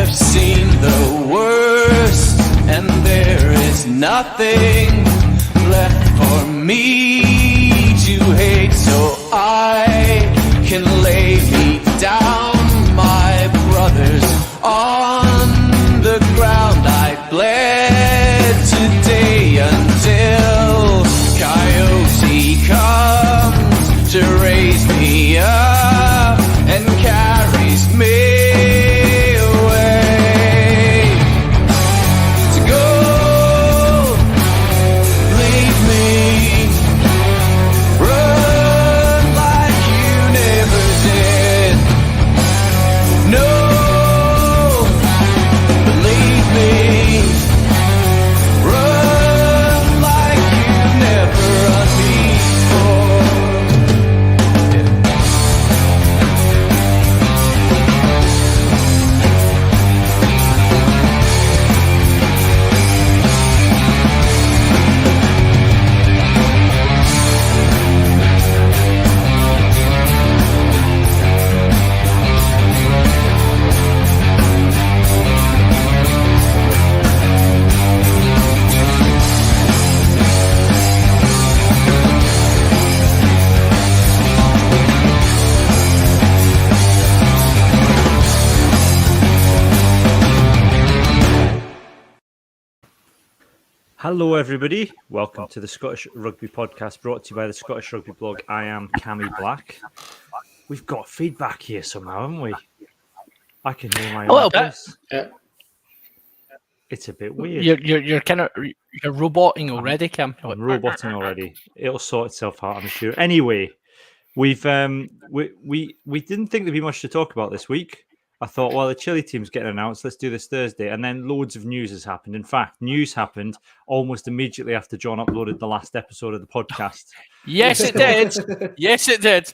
have seen the worst, and there is nothing left for me to hate, so I can lay me down, my brothers, on the ground. I bled today until Coyote comes to raise me up and carries me away to go, leave me, run like you never did. No, believe me, run like you never run before. Hello everybody, welcome to the Scottish Rugby Podcast brought to you by the Scottish Rugby blog. I am Cammy Black. We've got feedback here somehow, haven't we? I can hear my own voice. Yeah. It's a bit weird. You're kind of you're roboting already, Cam. I'm roboting already. It'll sort itself out, I'm sure. Anyway, we've we didn't think there'd be much to talk about this week. I thought, well, the Chile team's getting announced. Let's do this Thursday. And then loads of news has happened. In fact, news happened almost immediately after John uploaded the last episode of the podcast. Yes, it did. Yes, it did.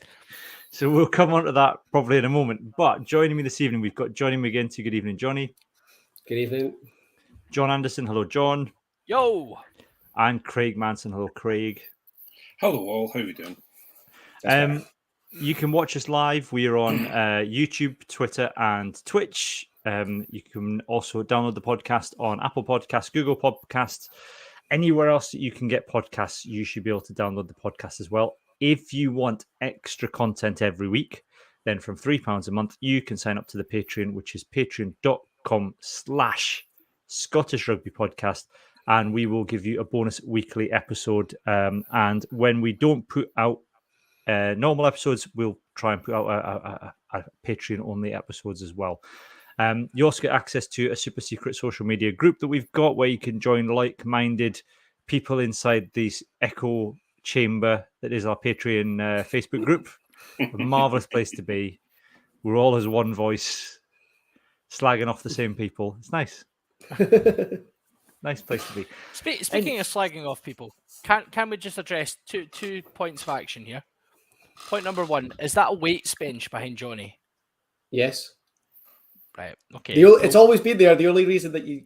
So we'll come on to that probably in a moment. But joining me this evening, we've got Johnny McGinty. Good evening, Johnny. Good evening. John Anderson. Hello, John. Yo. And Craig Manson. Hello, Craig. Hello, all. How are you doing? You can watch us live. We are on YouTube, Twitter, and Twitch. You can also download the podcast on Apple Podcasts, Google Podcasts, anywhere else that you can get podcasts. You should be able to download the podcast as well. If you want extra content every week, then from £3 a month, you can sign up to the Patreon, which is patreon.com/Scottish Rugby Podcast. And we will give you a bonus weekly episode. And when we don't put out normal episodes, we'll try and put out a Patreon-only episodes as well. You also get access to a super secret social media group that we've got where you can join like-minded people inside this echo chamber that is our Patreon Facebook group. A marvellous place to be. We're all as one voice, slagging off the same people. It's nice. Nice place to be. Speaking of slagging off people, can we just address two points of action here? Point number one, is that a weights bench behind Johnny? Yes. Right, okay. It's always been there. The only reason that you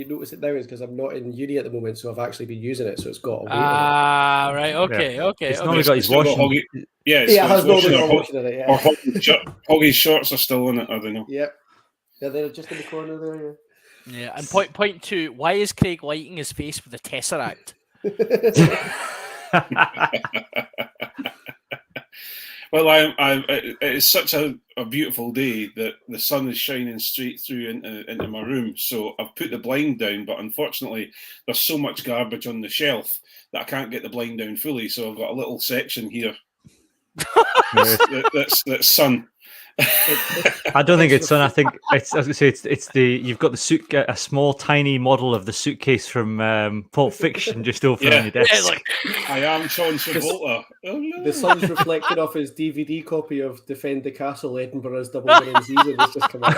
notice it now is because I'm not in uni at the moment, so I've actually been using it, so it's got a weight on it. Right, okay, Yeah. okay. It's okay. normally got his washing. Yeah, it has normally got washing in it, yeah. Or Hoggy's shorts are still in it, I don't know. Yep. Yeah, they're just in the corner there, yeah. Yeah, and point two, why is Craig lighting his face with a tesseract? Well, it's such a beautiful day that the sun is shining straight through into my room. So I've put the blind down, but unfortunately, there's so much garbage on the shelf that I can't get the blind down fully. So I've got a little section here that's sun. I don't think it's sun. I think it's. I was going to say it's the. You've got the a small tiny model of the suitcase from Pulp Fiction just open on your desk. Yeah, like, I am John Travolta. Oh, no. The sun's reflected off his DVD copy of Defend the Castle, Edinburgh's double winning season has just come out.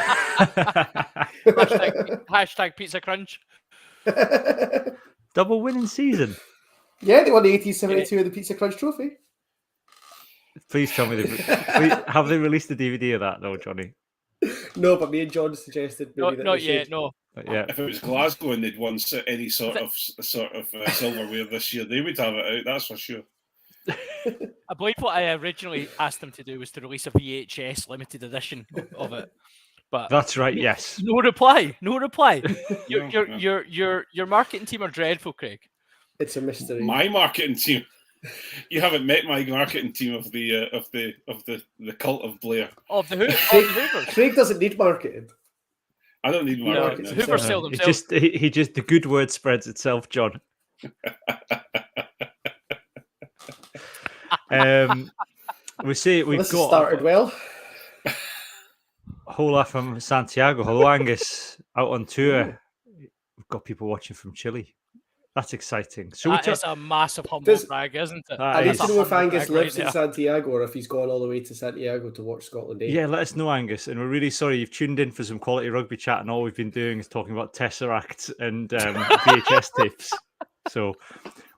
hashtag Pizza Crunch. Double winning season. Yeah, they won the 1872 of the Pizza Crunch Trophy. Please tell me have they released the DVD of that though, Johnny? No, but me and John suggested maybe Not yet. No. Yeah. If it was Glasgow and they'd won any sort of silverware this year, they would have it out. That's for sure. I believe what I originally asked them to do was to release a VHS limited edition of it. But That's right. Yes. no reply. No reply. No, Your marketing team are dreadful, Craig. It's a mystery. My marketing team. You haven't met my marketing team of the cult of Blair. Of the Hoovers. Craig doesn't need marketing. I don't need No, marketing. it's no. Hoovers sell It themselves. just he just the good word spreads itself, John. We say we've This has got started well. Hola from Santiago. Hello, Angus, out on tour. We've got people watching from Chile. That's exciting. So That is a massive humble Does- brag, isn't it? That I need is- to know if Humble Angus brag right lives in there. Santiago or if he's gone all the way to Santiago to watch Scotland 8. Yeah, let us know, Angus. And we're really sorry you've tuned in for some quality rugby chat, and all we've been doing is talking about Tesseracts and VHS tapes. So,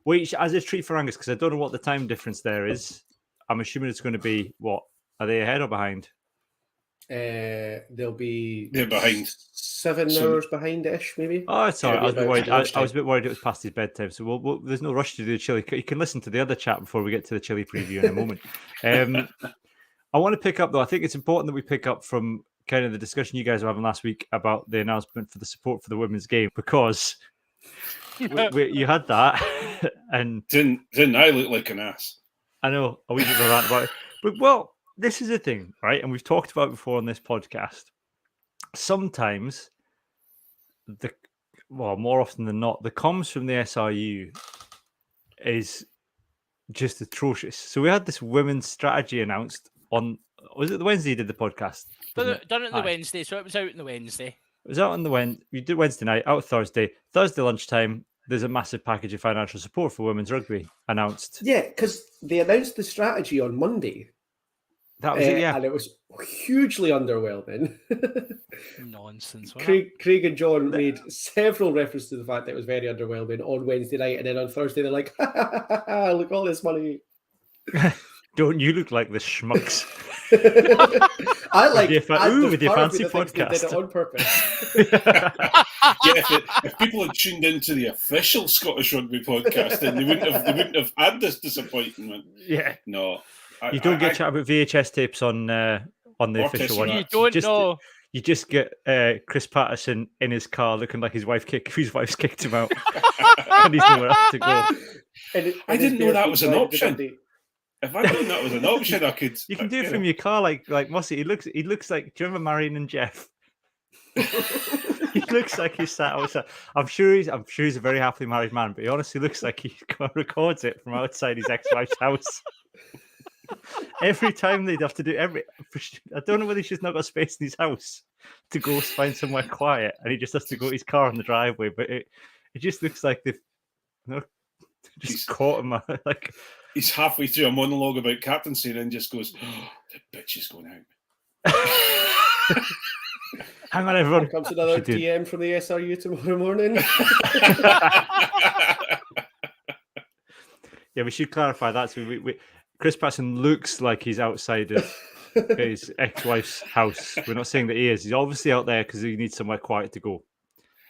wait, as a treat for Angus, because I don't know what the time difference there is. I'm assuming it's going to be what? Are they ahead or behind? They'll be They're behind. 7 So- hours behind-ish, maybe. Oh, it's all Yeah, right. I was, a bit about worried. I was lunchtime. a bit worried it was past his bedtime. So we'll, there's no rush to do the Chile. You can listen to the other chat before we get to the Chile preview in a moment. I want to pick up, though. I think it's important that we pick up from kind of the discussion you guys were having last week about the announcement for the support for the women's game, because you had that, and Didn't I look like an ass? I know a wee bit of a rant about it. But, well, this is the thing, right? And we've talked about it before on this podcast. Sometimes, more often than not, the comms from the SRU is just atrocious. So we had this women's strategy announced on, was it the Wednesday you did the podcast? Done Wasn't it on the Aye. Wednesday, so it was out on the Wednesday. It was out on the Wednesday. You did Wednesday night, out Thursday. Thursday lunchtime, there's a massive package of financial support for women's rugby announced. Yeah, because they announced the strategy on Monday. That was it, yeah. And it was hugely underwhelming. Nonsense. wasn't it? Craig and John made several references to the fact that it was very underwhelming on Wednesday night, and then on Thursday they're like, look, all this money. Don't you look like the schmucks? I like With your there's with your part of me fancy that thinks they did it podcast. on purpose. Yeah, if people had tuned into the official Scottish Rugby podcast, then they wouldn't have had this disappointment. Yeah. No, You don't get chat about VHS tapes on the Or official one. Tesseract. You don't Just- know. You just get Chris Patterson in his car looking like his wife's kicked him out, and he's nowhere else to go. I didn't know that was an option. If I knew that was an option, I could. You can do it from your car, like Mossy. He looks like. Do you remember Marion and Jeff? He looks like he's sat outside. I'm sure he's a very happily married man, but he honestly looks like he records it from outside his ex-wife's house. Every time they'd have to do I don't know whether he's just not got space in his house to go find somewhere quiet, and he just has to go to his car in the driveway. But it just looks like they've just caught him like. He's halfway through a monologue about captaincy and then just goes, oh, "The bitch is going out." Hang on, everyone. Here comes another Should do- DM from the SRU tomorrow morning. Yeah, we should clarify that. So Chris Patterson looks like he's outside of his ex-wife's house. We're not saying that he is. He's obviously out there because he needs somewhere quiet to go.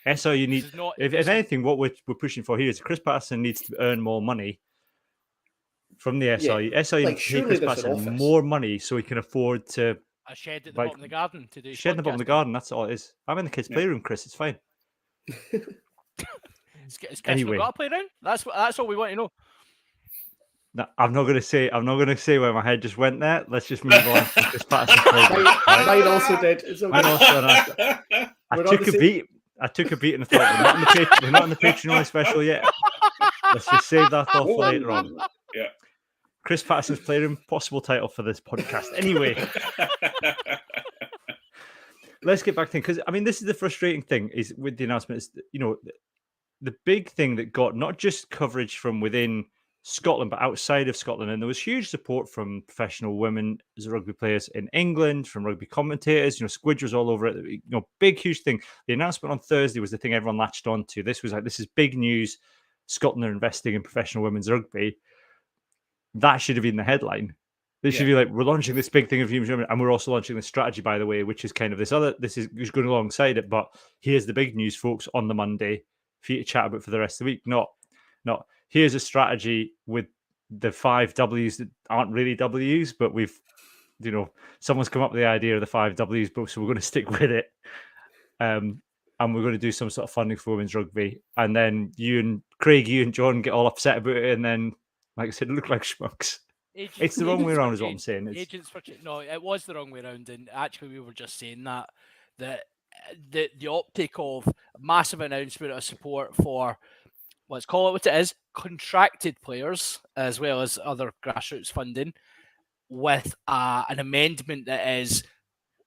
SRU This needs, is not- if anything, what we're pushing for here is Chris Patterson needs to earn more money from the SRU. SRU like, needs to pay surely Chris there's an Patterson office. more money so he can afford to A shed at the Like, bottom of the garden to do. shed in the bottom of the podcasting. garden. That's all it is. I'm in the kids' playroom, Chris. It's fine. Is Chris Anyway. got a playground? That's all we want to know. No, I'm not going to say where my head just went there. Let's just move on. To Chris Patterson playroom, right? Mine also did. It's okay. Mine also, and I We're on took the a same- beat. I took a beat and I thought we're not on the Patreon only special yet. Let's just save that off for later on. Yeah. Chris Patterson's Playroom, possible title for this podcast. Anyway, let's get back to it, because I mean, this is the frustrating thing is with the announcement is, the big thing that got not just coverage from within Scotland, but outside of Scotland. And there was huge support from professional women as rugby players in England, from rugby commentators, Squidge was all over it, big, huge thing. The announcement on Thursday was the thing everyone latched on to. This was like, this is big news. Scotland are investing in professional women's rugby. That should have been the headline. This should be like, we're launching this big thing of human women, and we're also launching this strategy, by the way, which is kind of this is going alongside it. But here's the big news, folks, on the Monday for you to chat about for the rest of the week. Not here's a strategy with the 5 W's that aren't really W's, but we've someone's come up with the idea of the 5 Ws, but so we're going to stick with it. And we're going to do some sort of funding for women's rugby. And then you and John get all upset about it. And then, like I said, look like schmucks. It's the wrong way around, is what I'm saying. No, it was the wrong way around. And actually, we were just saying that the optic of massive announcement of support for, let's call it what it is, contracted players, as well as other grassroots funding, with an amendment that is,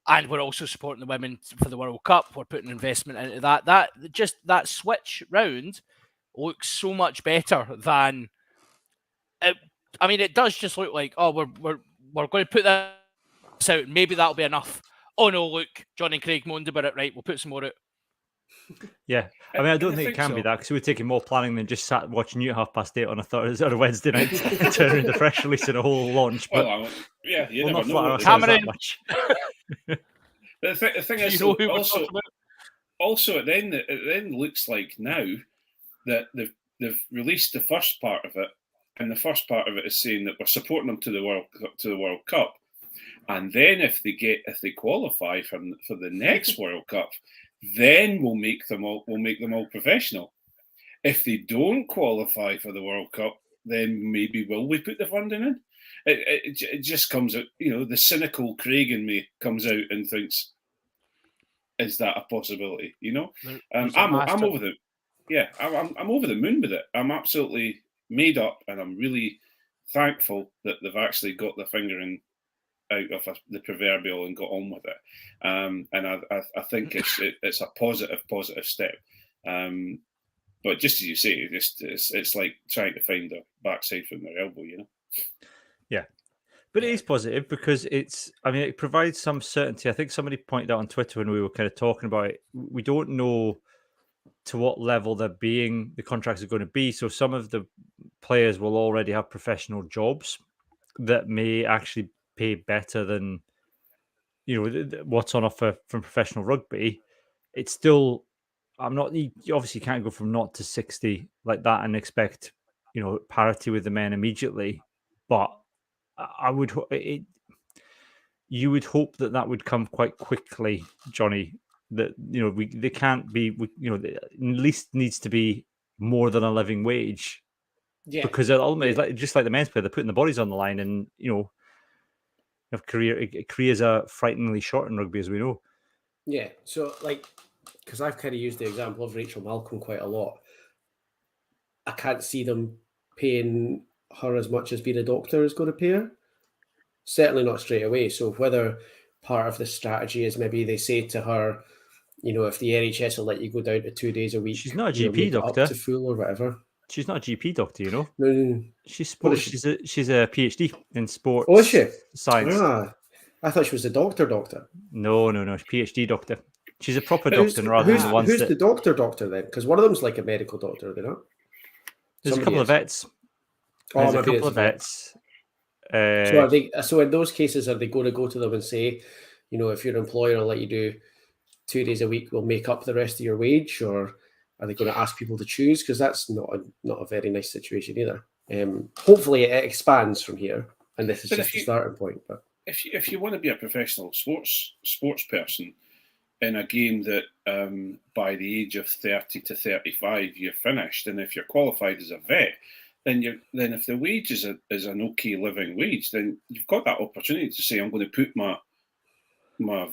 and we're also supporting the women for the World Cup. We're putting investment into that. That switch round looks so much better than it. I mean, it does just look like, oh, we're going to put this out. Maybe that'll be enough. Oh no, look, John and Craig moaned about it. Right, we'll put some more out. Yeah, I mean, I don't think it can be that, because we're taking more planning than just sat watching you at 8:30 on a Thursday or a Wednesday night, turning the fresh release in a whole launch. But you we'll never not know. that much. The thing is, also it then looks like now that they've released the first part of it, and the first part of it is saying that we're supporting them to the World Cup, and then if they qualify for the next World Cup, then we'll make them all professional. If they don't qualify for the World Cup, then maybe will we put the funding in? It just comes out, the cynical Craig in me comes out and thinks, is that a possibility? I'm over the I'm over the moon with it. I'm absolutely made up, and I'm really thankful that they've actually got their finger out of the proverbial and got on with it. And I think it's a positive step. But just as you say, it's like trying to find a backside from their elbow, Yeah. But it is positive because it provides some certainty. I think somebody pointed out on Twitter when we were kind of talking about it, we don't know to what level the contracts are going to be. So some of the players will already have professional jobs that may actually pay better than, what's on offer from professional rugby. It's still, you obviously can't go from 0 to 60 like that and expect, parity with the men immediately. But you would hope that would come quite quickly, Johnny. That they can't be. At least needs to be more than a living wage. Yeah. Because ultimately, just like the men's player, they're putting the bodies on the line, and careers are frighteningly short in rugby, as we know. Yeah. So, because I've kind of used the example of Rachel Malcolm quite a lot, I can't see them paying her as much as being a doctor is going to pay her. Certainly not straight away. So whether part of the strategy is maybe they say to her, if the NHS will let you go down to 2 days a week, she's not a GP doctor, up to full or whatever. She's not a GP doctor, No. She's she's a PhD in sports. Oh, is she? Science. I thought she was a doctor. No, PhD doctor. She's a proper doctor rather than the ones who's the doctor then? Because one of them's like a medical doctor, are they not? There's a couple of vets. There's a couple of vets. So in those cases, are they going to go to them and say, if your employer will let you do 2 days a week, we'll make up the rest of your wage, or are they going to ask people to choose? Because that's not a very nice situation either. Hopefully, it expands from here, and this is just the starting point. But if you want to be a professional sports person in a game that by the age of 30 to 35 you're finished, and if you're qualified as a vet, then if the wage is an okay living wage, then you've got that opportunity to say, I'm going to put my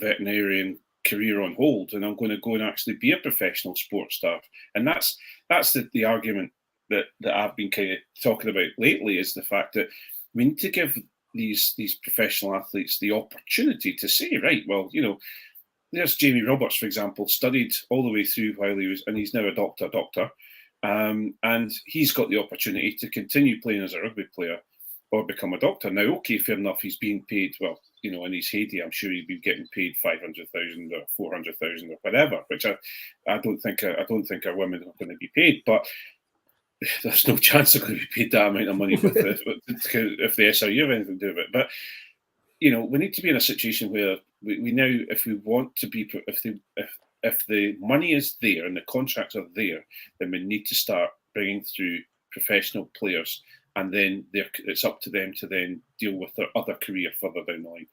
veterinarian career on hold, and I'm going to go and actually be a professional sports staff. And that's the argument that I've been kind of talking about lately, is the fact that we need to give these professional athletes the opportunity to say, right, well, there's Jamie Roberts, for example, studied all the way through while and he's now a doctor. And he's got the opportunity to continue playing as a rugby player or become a doctor. Now, okay, fair enough, he's being paid, well, in his heyday, I'm sure he'd be getting paid 500,000 or 400,000 or whatever, which I don't think our women are going to be paid, but there's no chance they're going to be paid that amount of money if the SRU have anything to do with it. But, we need to be in a situation where we now, if we want to be, if the money is there and the contracts are there, then we need to start bringing through professional players, and then it's up to them to then deal with their other career further down the line.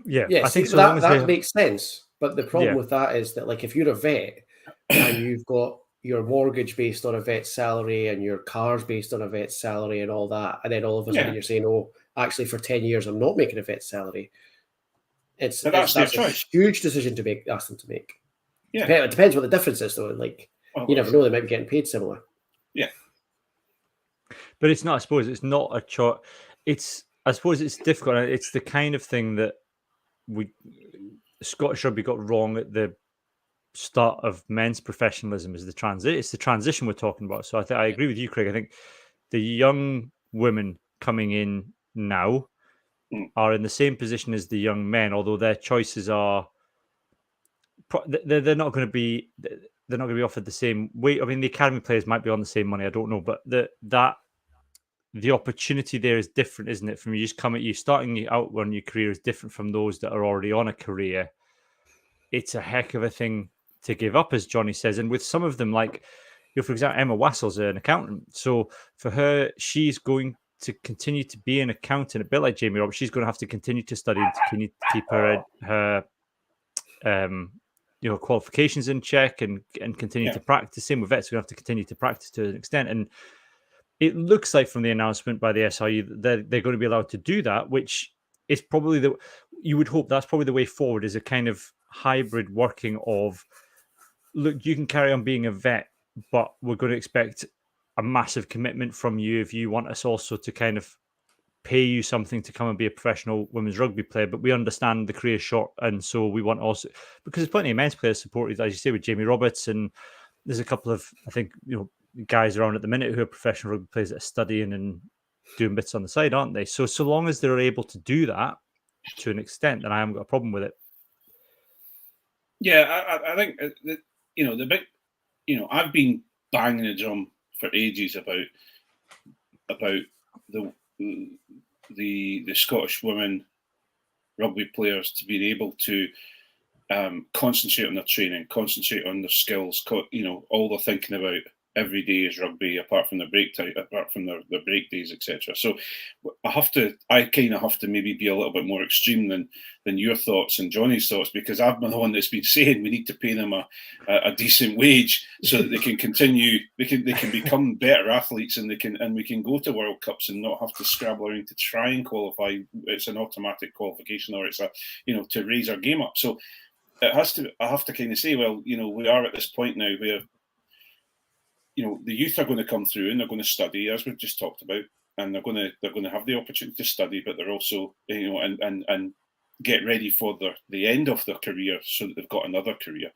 Yeah, Yeah, I think see, so long as that they makes sense. But the problem Yeah. with that is that, like, if you're a vet and you've got your mortgage based on a vet's salary and your car's based on a vet's salary and all that, and then all of a sudden Yeah. you're saying, "Oh, actually, for 10 years, I'm not making a vet's salary." But that's their a choice. huge decision to ask them to make. Yeah. It depends what the difference is, though. Like, Well, you never know; they might be getting paid similar. Yeah. But it's not. I suppose it's not a choice. I suppose it's difficult. It's the kind of thing that Scottish rugby got wrong at the start of men's professionalism. Is it's the transition we're talking about. So I agree with you, Craig. I think the young women coming in now are in the same position as the young men, although their choices are they're not going to be offered the same weight. I mean, the academy players might be on the same money. I don't know, but the opportunity there is different, isn't it? From you starting out on your career is different from those that are already on a career. It's a heck of a thing to give up, as Johnny says. And with some of them, like, for example, Emma Wassell's an accountant. So for her, she's going to continue to be an accountant, a bit like Jamie Roberts. She's going to have to continue to study and continue to keep her qualifications in check and continue to practice. Same with vets, we're going to have to continue to practice to an extent. And it looks like from the announcement by the SRU that they're going to be allowed to do that, which is probably you would hope that's probably the way forward, is a kind of hybrid working of, look, you can carry on being a vet, but we're going to expect a massive commitment from you if you want us also to kind of pay you something to come and be a professional women's rugby player. But we understand the career is short, and so we want also, because there's plenty of men's players supported, as you say, with Jamie Roberts, and there's a couple of, I think, guys around at the minute who are professional rugby players that are studying and doing bits on the side, aren't they? So long as they're able to do that to an extent, then I haven't got a problem with it. Yeah, I think the big, I've been banging the drum for ages about the Scottish women rugby players to be able to concentrate on their training, concentrate on their skills. All they're thinking about every day is rugby, apart from their break days, etc. So I kind of have to maybe be a little bit more extreme than your thoughts and Johnny's thoughts, because I'm the one that's been saying we need to pay them a decent wage so that they can continue, they can become better athletes, and we can go to World Cups and not have to scrabble around to try and qualify. It's an automatic qualification, or it's to raise our game up. So I have to kind of say, well, we are at this point now where the youth are going to come through and they're going to study, as we've just talked about, and they're going to have the opportunity to study, but they're also and get ready for the end of their career so that they've got another career.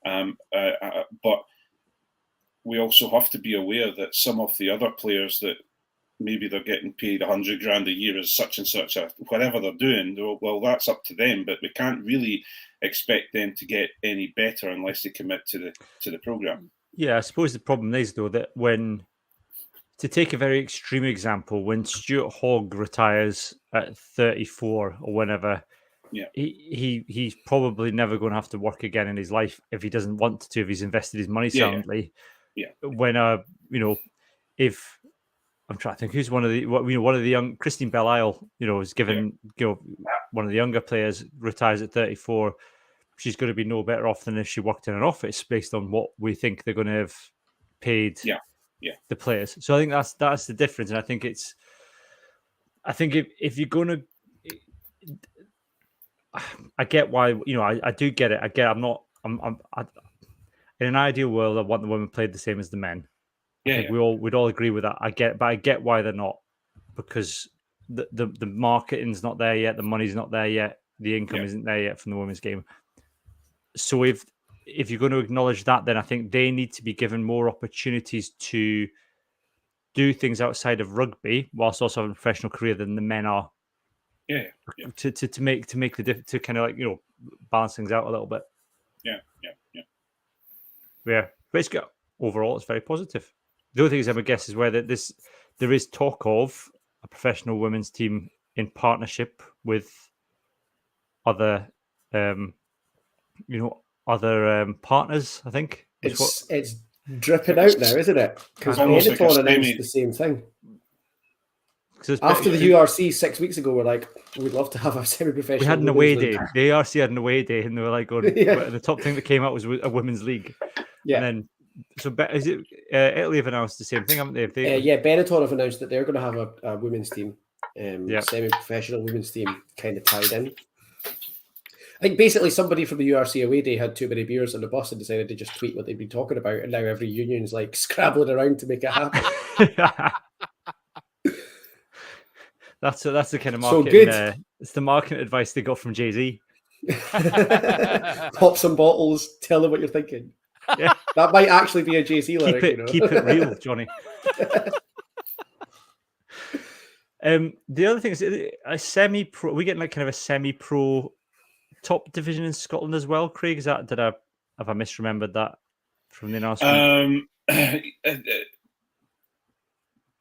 But we also have to be aware that some of the other players that maybe they're getting paid $100,000 a year as such and such, whatever they're doing, well, that's up to them. But we can't really expect them to get any better unless they commit to the program. Yeah, I suppose the problem is, though, that to take a very extreme example, when Stuart Hogg retires at 34 or whenever, he's probably never going to have to work again in his life if he doesn't want to, if he's invested his money soundly. Yeah. When if I'm trying to think who's one of the young, Christine Belle-Isle, is given, one of the younger players retires at 34. She's going to be no better off than if she worked in an office, based on what we think they're going to have paid the players. So I think that's the difference. And I think if you're going to, I get why, I do get it. In an ideal world, I want the women played the same as the men. I think we'd all agree with that. I get why they're not, because the marketing's not there yet, the money's not there yet, the income isn't there yet from the women's game. So if you're going to acknowledge that, then I think they need to be given more opportunities to do things outside of rugby, whilst also having a professional career, than the men are. To make the to kind of balance things out a little bit. Yeah. But it's good. Overall, it's very positive. The other thing I would guess is where there is talk of a professional women's team in partnership with other partners, I think. It's dripping out now, isn't it? Because Benetton announced the same thing. After the URC 6 weeks ago, we're like, we'd love to have a semi-professional. we had an women's away league. day. The ARC had an away day, and they were like, going, Yeah. the top thing that came out was a women's league. Yeah. And then, so is it Italy have announced the same thing, haven't they? Yeah, Benetton have announced that they're going to have a women's team, Yeah. semi-professional women's team, kind of tied in. I think basically somebody from the URC away day had too many beers on the bus and decided to just tweet what they'd been talking about, and now every union's like scrabbling around to make it happen. That's the kind of So marketing. good. It's the marketing advice they got from Jay-Z. Pop some bottles, tell them what you're thinking. Yeah. That might actually be a Jay-Z lyric. Keep it real, Johnny. The other thing is a semi-pro. We get like kind of a semi-pro top division in Scotland as well. Craig, have I misremembered that from the announcement?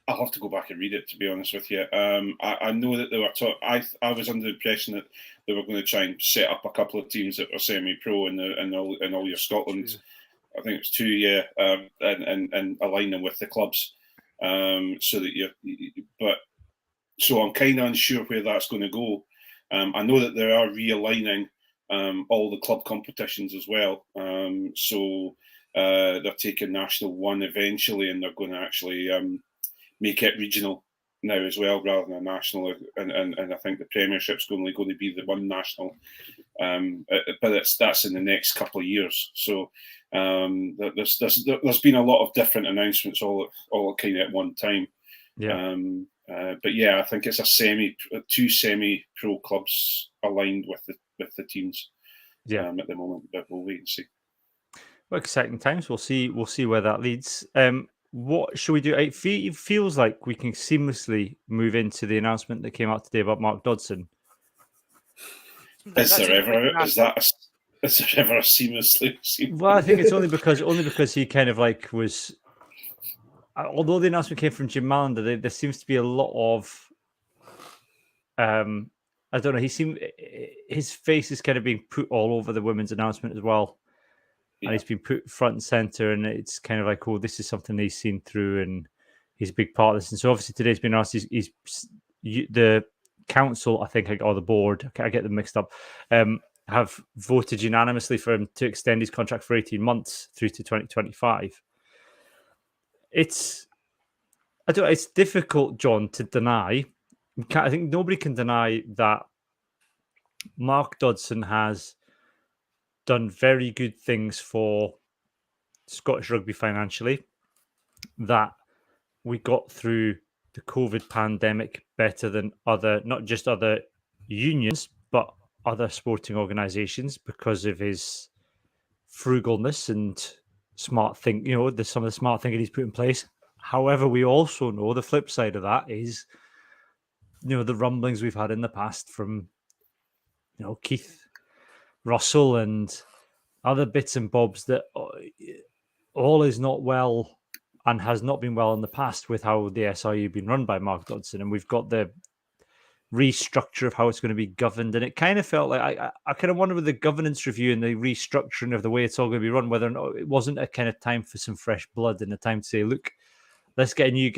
I'll have to go back and read it, to be honest with you. I know that they were I was under the impression that they were going to try and set up a couple of teams that were semi-pro in all your Scotland. I think it was 2, yeah, and align them with the clubs, so that so I'm kind of unsure where that's going to go. I know that they are realigning all the club competitions as well. So they're taking National 1 eventually, and they're going to actually make it regional now as well, rather than a national. And I think the Premiership's only going to be the one national, but that's in the next couple of years. So there's been a lot of different announcements all kind of at one time. Yeah. But yeah, I think it's two semi-pro clubs aligned with the teams. Yeah. At the moment, but we'll wait and see. Well, exciting times. We'll see where that leads. What should we do? It feels like we can seamlessly move into the announcement that came out today about Mark Dodson. Is there ever a seamlessly? Well, I think it's only because he kind of like was. Although the announcement came from Jim Malander, there seems to be a lot of. I don't know. His face is kind of being put all over the women's announcement as well. Yeah. And he's been put front and center, and it's kind of like, oh, this is something he's seen through, and he's a big part of this. And so obviously today's been asked. The council, I think, or the board, I get them mixed up, have voted unanimously for him to extend his contract for 18 months through to 2025. It's difficult, John, to deny. I think nobody can deny that Mark Dodson has done very good things for Scottish rugby financially, that we got through the COVID pandemic better than not just other unions, but other sporting organisations because of his frugalness and smart some of the smart thinking he's put in place. However, we also know the flip side of that is, the rumblings we've had in the past from, Keith Russell and other bits and bobs that all is not well and has not been well in the past with how the SRU been run by Mark Dodson. And we've got the restructure of how it's going to be governed. And it kind of felt like, I kind of wonder with the governance review and the restructuring of the way it's all going to be run, whether or not it wasn't a kind of time for some fresh blood and a time to say, look, let's get a new,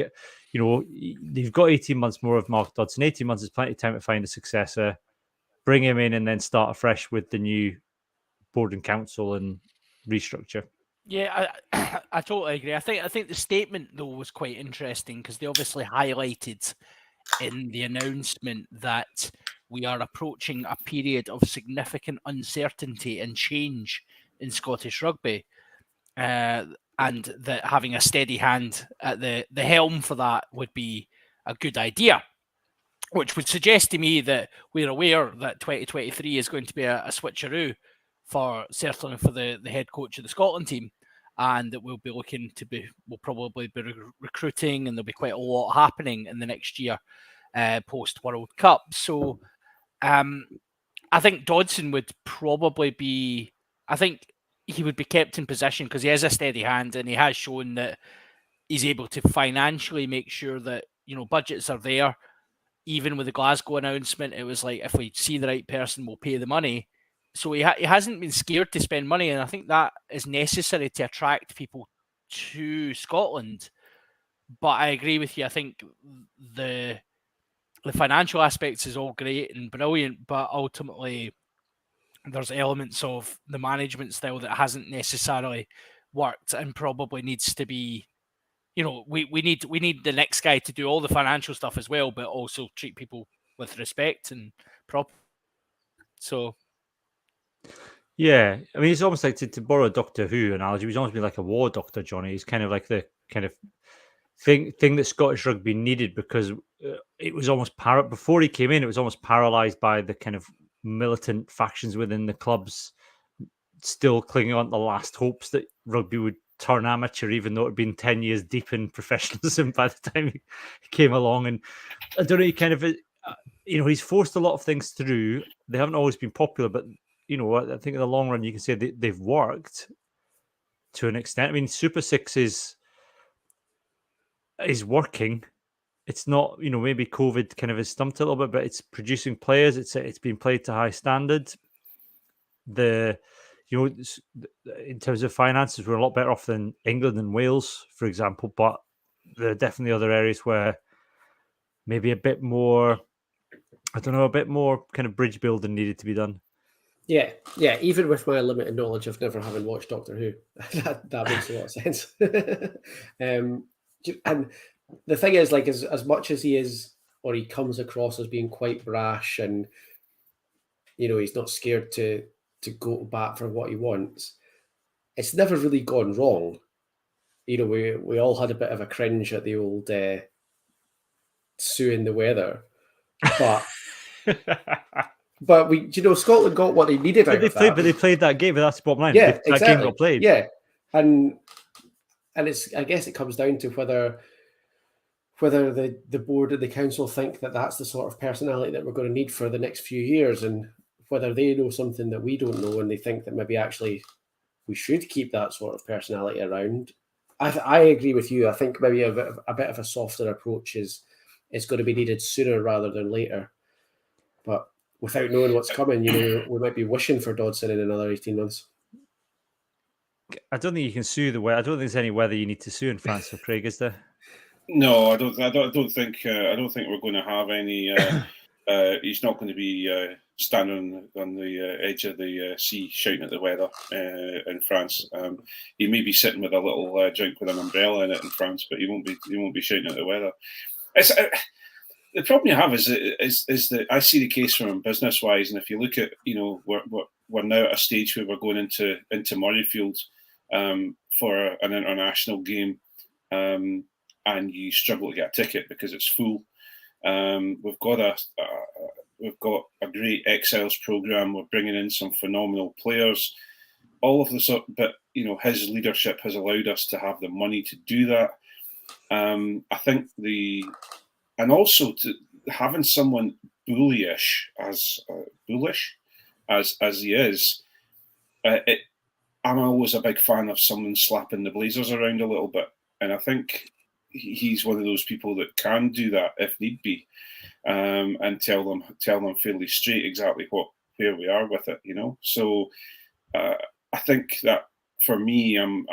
you've got 18 months more of Mark Dodson. 18 months is plenty of time to find a successor, bring him in and then start afresh with the new board and council and restructure. Yeah, I totally agree. I think the statement though was quite interesting because they obviously highlighted in the announcement that we are approaching a period of significant uncertainty and change in Scottish rugby, and that having a steady hand at the helm for that would be a good idea, which would suggest to me that we're aware that 2023 is going to be a switcheroo certainly for the head coach of the Scotland team, and that we'll probably be recruiting, and there'll be quite a lot happening in the next year post World Cup. So I think Dodson would probably be, I think he would be kept in position because he is a steady hand and he has shown that he's able to financially make sure that, budgets are there. Even with the Glasgow announcement, it was like, if we see the right person, we'll pay the money. So he hasn't been scared to spend money, and I think that is necessary to attract people to Scotland. But I agree with you. I think the the financial aspects is all great and brilliant, but ultimately there's elements of the management style that hasn't necessarily worked and probably needs to be, we need the next guy to do all the financial stuff as well, but also treat people with respect and proper. So yeah, I mean, it's almost like to borrow a Doctor Who analogy. He's almost been like a war doctor, Johnny. He's kind of like the kind of thing that Scottish rugby needed, because it was almost before he came in. It was almost paralysed by the kind of militant factions within the clubs, still clinging on to the last hopes that rugby would turn amateur, even though it had been 10 years deep in professionalism by the time he came along. And I don't know, he kind of, he's forced a lot of things through. They haven't always been popular, but I think in the long run, you can say they've worked to an extent. I mean, Super Six is working. It's not, maybe COVID kind of has stumped a little bit, but it's producing players. It's been played to high standard. In terms of finances, we're a lot better off than England and Wales, for example. But there are definitely other areas where maybe a bit more kind of bridge building needed to be done. Yeah. Even with my limited knowledge of never having watched Doctor Who, that makes a lot of sense. And the thing is, like, as much as he is, or he comes across as being quite brash, and he's not scared to go to bat for what he wants, it's never really gone wrong. We all had a bit of a cringe at the old suing the weather, but but Scotland got what they needed. But they played that game, but that's the bottom line. Yeah, exactly. That game got played. Yeah, and I guess it comes down to whether the board and the council think that that's the sort of personality that we're going to need for the next few years, and whether they know something that we don't know, and they think that maybe actually we should keep that sort of personality around. I agree with you. I think maybe a bit of a softer approach is going to be needed sooner rather than later. But without knowing what's coming, we might be wishing for Dodson in another 18 months. I don't think you can sue the weather. I don't think there's any weather you need to sue in France for Craig, is there? No, I don't think we're going to have any. He's not going to be standing on the edge of the sea shouting at the weather in France. He may be sitting with a little drink with an umbrella in it in France, but he won't be shouting at the weather. The problem you have is that I see the case from business wise, and if you look at we're now at a stage where we're going into Murrayfield for an international game, and you struggle to get a ticket because it's full. We've got a great exiles program. We're bringing in some phenomenal players. All of this, but his leadership has allowed us to have the money to do that. I think and also to having someone bullish as he is. I'm always a big fan of someone slapping the Blazers around a little bit, and I think he's one of those people that can do that if need be, and tell them fairly straight exactly where we are with it. So I think that for me, I'm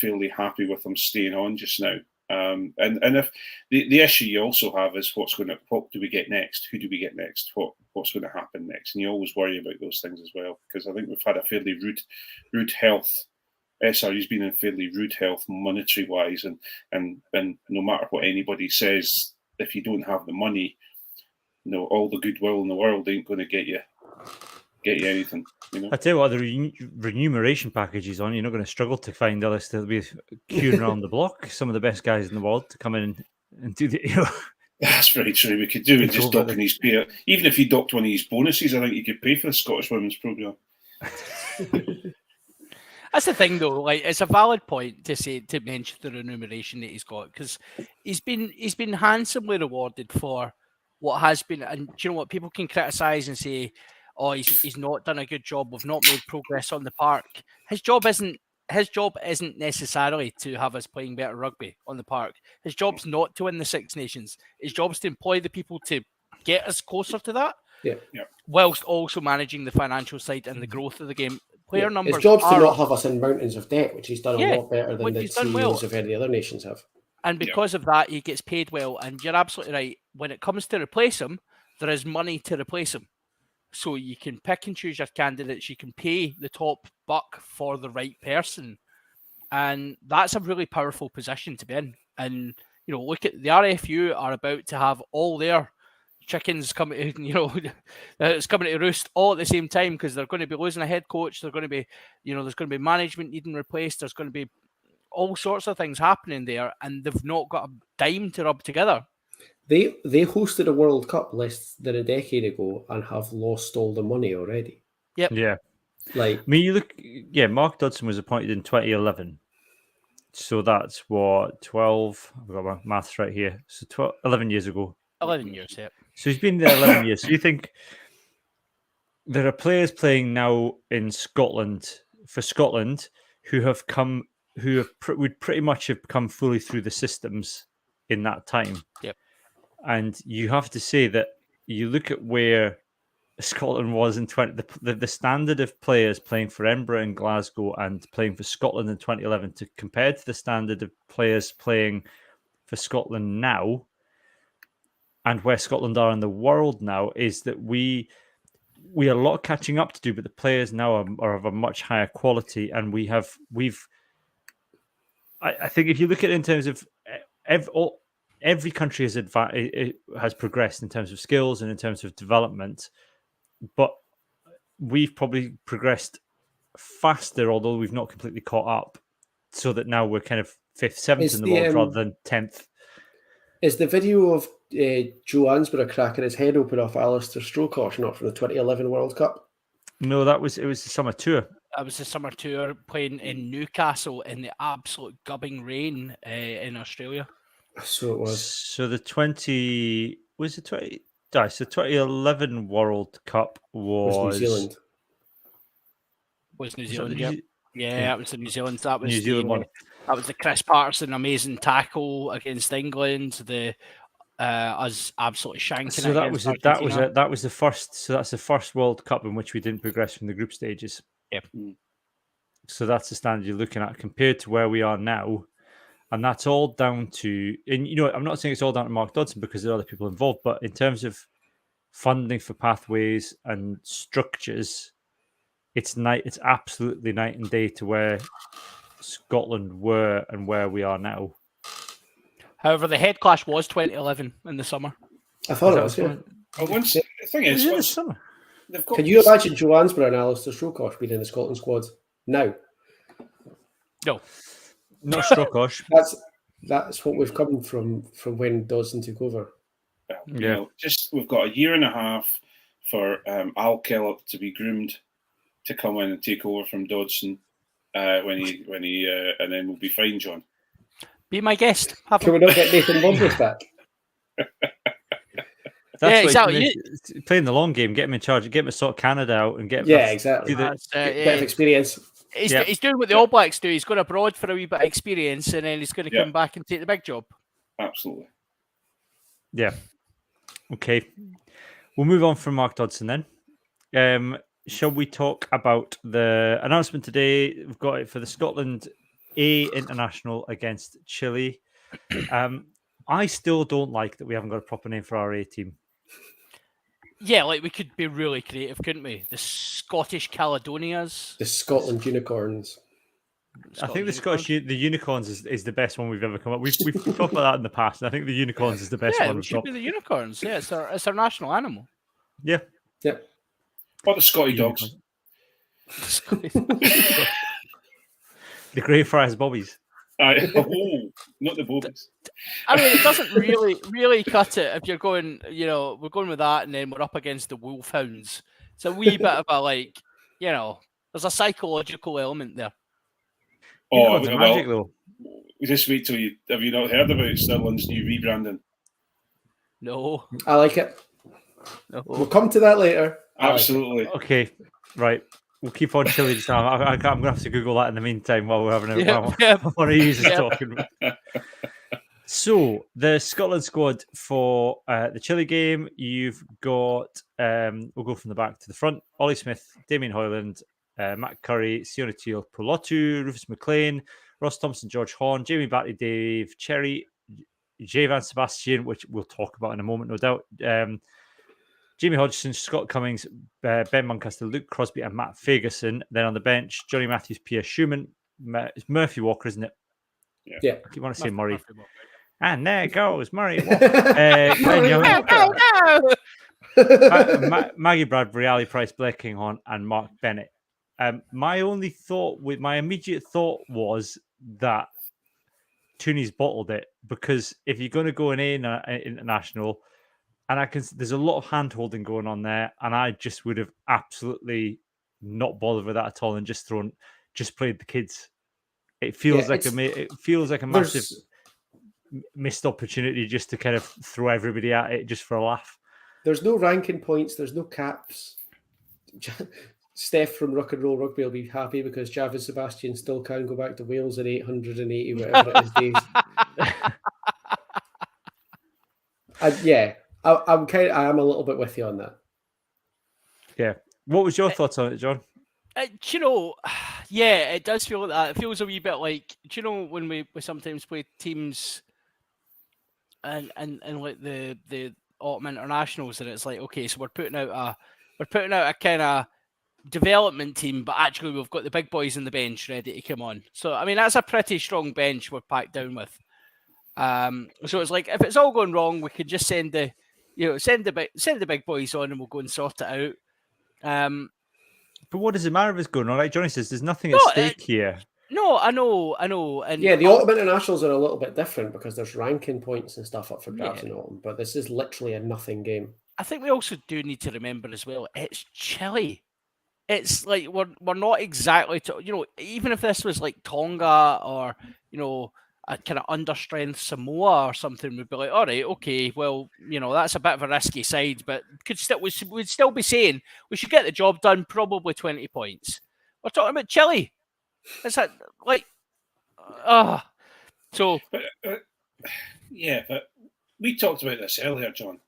fairly happy with him staying on just now. And if the issue you also have is what do we get next? Who do we get next? What's going to happen next? And you always worry about those things as well, because I think we've had a fairly rude health. SRU's been in fairly rude health monetary wise, and no matter what anybody says, if you don't have the money, all the goodwill in the world ain't going to get you anything. I tell you what, the remuneration package is on. You're not going to struggle to find others. They'll be queuing around the block. Some of the best guys in the world to come in and do the. That's very true. We could do it just docking his pay. Even if he docked one of his bonuses, I think you could pay for the Scottish Women's Programme. That's the thing, though. Like, it's a valid point to mention the remuneration that he's got, because he's been handsomely rewarded for what has been. And do you know what? People can criticise and say, "Oh, he's not done a good job. We've not made progress on the park." His job isn't necessarily to have us playing better rugby on the park. His job's not to win the Six Nations. His job's to employ the people to get us closer to that. Yeah. Whilst also managing the financial side and the growth of the game. Player numbers. His job's to not have us in mountains of debt, which he's done a lot better than the CEOs well. of any other nations have. And because of that, he gets paid well. And you're absolutely right. When it comes to replace him, there is money to replace him. So you can pick and choose your candidates. You can pay the top buck for the right person. And that's a really powerful position to be in. And, look at the RFU are about to have all their chickens coming, it's coming to roost all at the same time because they're going to be losing a head coach. They're going to be, there's going to be management needing replaced. There's going to be all sorts of things happening there, and they've not got a dime to rub together. They hosted a World Cup less than a decade ago and have lost all the money already. Yep. Yeah. Like, I mean, you look. Yeah, Mark Dodson was appointed in 2011. So that's what 12. I've got my maths right here. So 11 years ago. 11 years, yeah. So he's been there 11 years. So you think there are players playing now in Scotland for Scotland who would pretty much have come fully through the systems in that time. Yep. And you have to say that you look at where Scotland was in the standard of players playing for Edinburgh and Glasgow and playing for Scotland in 2011 to compared to the standard of players playing for Scotland now and where Scotland are in the world now is that we have a lot of catching up to do, but the players now are of a much higher quality, and I think if you look at it in terms of every country has progressed in terms of skills and in terms of development, but we've probably progressed faster, although we've not completely caught up, so that now we're kind of 5th, 7th in the world rather than 10th. Is the video of Joe Ansborough cracking his head open off Alistair Strokosh not from the 2011 World Cup? No, it was the summer tour. That was the summer tour playing in Newcastle in the absolute gubbing rain in Australia. So it was. So the 2011 World Cup was New Zealand. Was New Zealand? Yeah, that was the New Zealand. That was New Zealand one. That was the Chris Patterson amazing tackle against England. Us absolutely shanking. So that was the first. So that's the first World Cup in which we didn't progress from the group stages. Yep. So that's the standard you're looking at compared to where we are now, and that's all down to. And I'm not saying it's all down to Mark Dodson because there are other people involved, but in terms of funding for pathways and structures, it's absolutely night and day to where Scotland were and where we are now. However, the head clash was 2011 in the summer. I thought it was. Yeah. The thing is, the summer. Can you imagine Joe Ansborough and Alistair Strokosh being in the Scotland squad now? No, not Strokosh. That's what we've come from when Dodson took over. We've got a year and a half for Al Kellogg to be groomed to come in and take over from Dodson when he and then we'll be fine, John. Be my guest. Can we not get Nathan Loveridge back? That's exactly. Playing the long game, get him in charge, get him to sort Canada out, and get exactly. Bit of experience. He's doing what the All Blacks do. He's going abroad for a wee bit of experience, and then he's going to come back and take the big job. Absolutely. Yeah. Okay. We'll move on from Mark Dodson then. Shall we talk about the announcement today? We've got it for the Scotland A international against Chile. I still don't like that we haven't got a proper name for our A team. Yeah, we could be really creative, couldn't we? The Scottish Caledonias. The Scotland Unicorns. I think the Unicorns is the best one we've ever come up. We've talked about that in the past. And I think the Unicorns is the best one. It should be the Unicorns. Yeah, it's our national animal. Yeah. Yeah. What the Scotty Dogs? The Greyfriars Bobbies. Not the Bobbies. I mean, it doesn't really cut it if you're going, we're going with that and then we're up against the Wolfhounds. It's a wee bit of there's a psychological element there. Magic though. Just wait till have you not heard about Stirling's new rebranding? No. I like it. No. We'll come to that later. Absolutely. Okay, right. We'll keep on Chile just now. I'm going to have to Google that in the meantime while we're having one of you talking. So, the Scotland squad for the Chile game, you've got, we'll go from the back to the front, Ollie Smith, Damien Hoyland, Matt Curry, Sione Teal, Pulotu, Rufus McLean, Ross Thompson, George Horn, Jamie Batty, Dave Cherry, Javan Sebastian, which we'll talk about in a moment, no doubt. Jamie Hodgson, Scott Cummings, Ben Muncaster, Luke Crosby, and Matt Ferguson. Then on the bench, Johnny Matthews, Pierre Schumann, it's Murphy Walker, isn't it? Yeah. I keep wanting to say Murray. Murphy Walker. And there goes Murray Walker. Glenn Young, Maggie Bradbury, Ali Price, Blair Kinghorn, and Mark Bennett. My immediate thought was that Tooney's bottled it, because if you're going to go in international, and there's a lot of hand holding going on there, and I just would have absolutely not bothered with that at all and just played the kids. It feels like a massive missed opportunity just to kind of throw everybody at it just for a laugh. There's no ranking points. There's no caps. Steph from Rock and Roll Rugby will be happy because Javan Sebastian still can go back to Wales in 880 whatever it is days. I am a little bit with you on that. Yeah. What was your thoughts on it, John? Do you know, yeah, it does feel like that. It feels a wee bit like, do you know, when we sometimes play teams and like the autumn internationals, and it's like, okay, so we're putting out a kind of development team, but actually we've got the big boys in the bench ready to come on. So I mean, that's a pretty strong bench we're packed down with. So it's like, if it's all going wrong, we could just send the big boys on and we'll go and sort it out. But what does it matter if it's going on? Like Johnny says, there's nothing at stake here. No, I know. And yeah, the autumn internationals are a little bit different because there's ranking points and stuff up for grabs in autumn, but this is literally a nothing game. I think we also do need to remember as well, it's Chile. It's like we're not exactly even if this was like Tonga or a kind of understrength Samoa or something, we'd be like, all right, okay, well, that's a bit of a risky side, but we'd still be saying we should get the job done, probably 20 points. We're talking about Chile. It's like, so. Yeah, but we talked about this earlier, John.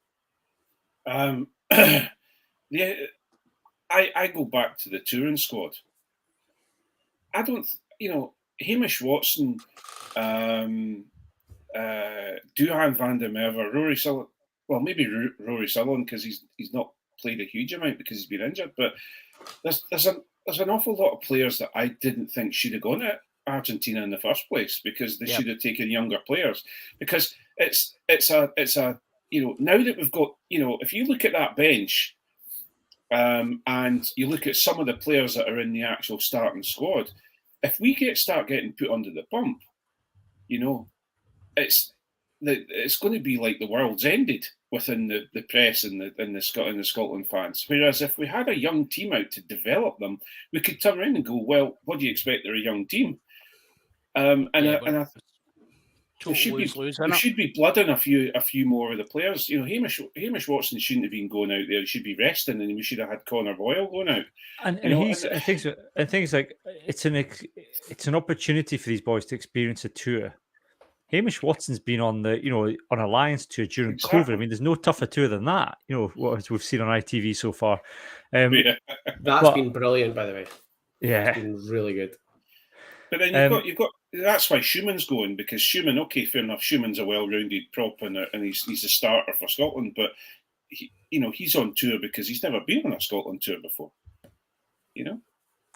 I go back to the touring squad. I don't, Hamish Watson, Duhan van der Merwe, Rory Sullivan. Well, maybe Rory Sullivan because he's not played a huge amount because he's been injured. But there's an awful lot of players that I didn't think should have gone to Argentina in the first place because they should have taken younger players. Because it's a now that we've got if you look at that bench. And you look at some of the players that are in the actual starting squad. If we start getting put under the pump, it's going to be like the world's ended within the press and the Scotland fans. Whereas if we had a young team out to develop them, we could turn around and go, well, what do you expect? They're a young team, there should be blood in a few more of the players. Hamish Watson shouldn't have been going out there. He should be resting, and we should have had Connor Boyle going out. And I think like it's an opportunity for these boys to experience a tour. Hamish Watson's been on on Alliance tour during COVID. I mean, there's no tougher tour than that. What we've seen on ITV so far. That's been brilliant, by the way. Yeah, it's been really good. But then you've got. That's why Schumann's going, because Schumann, okay, fair enough. Schumann's a well-rounded prop and he's a starter for Scotland, but he's on tour because he's never been on a Scotland tour before.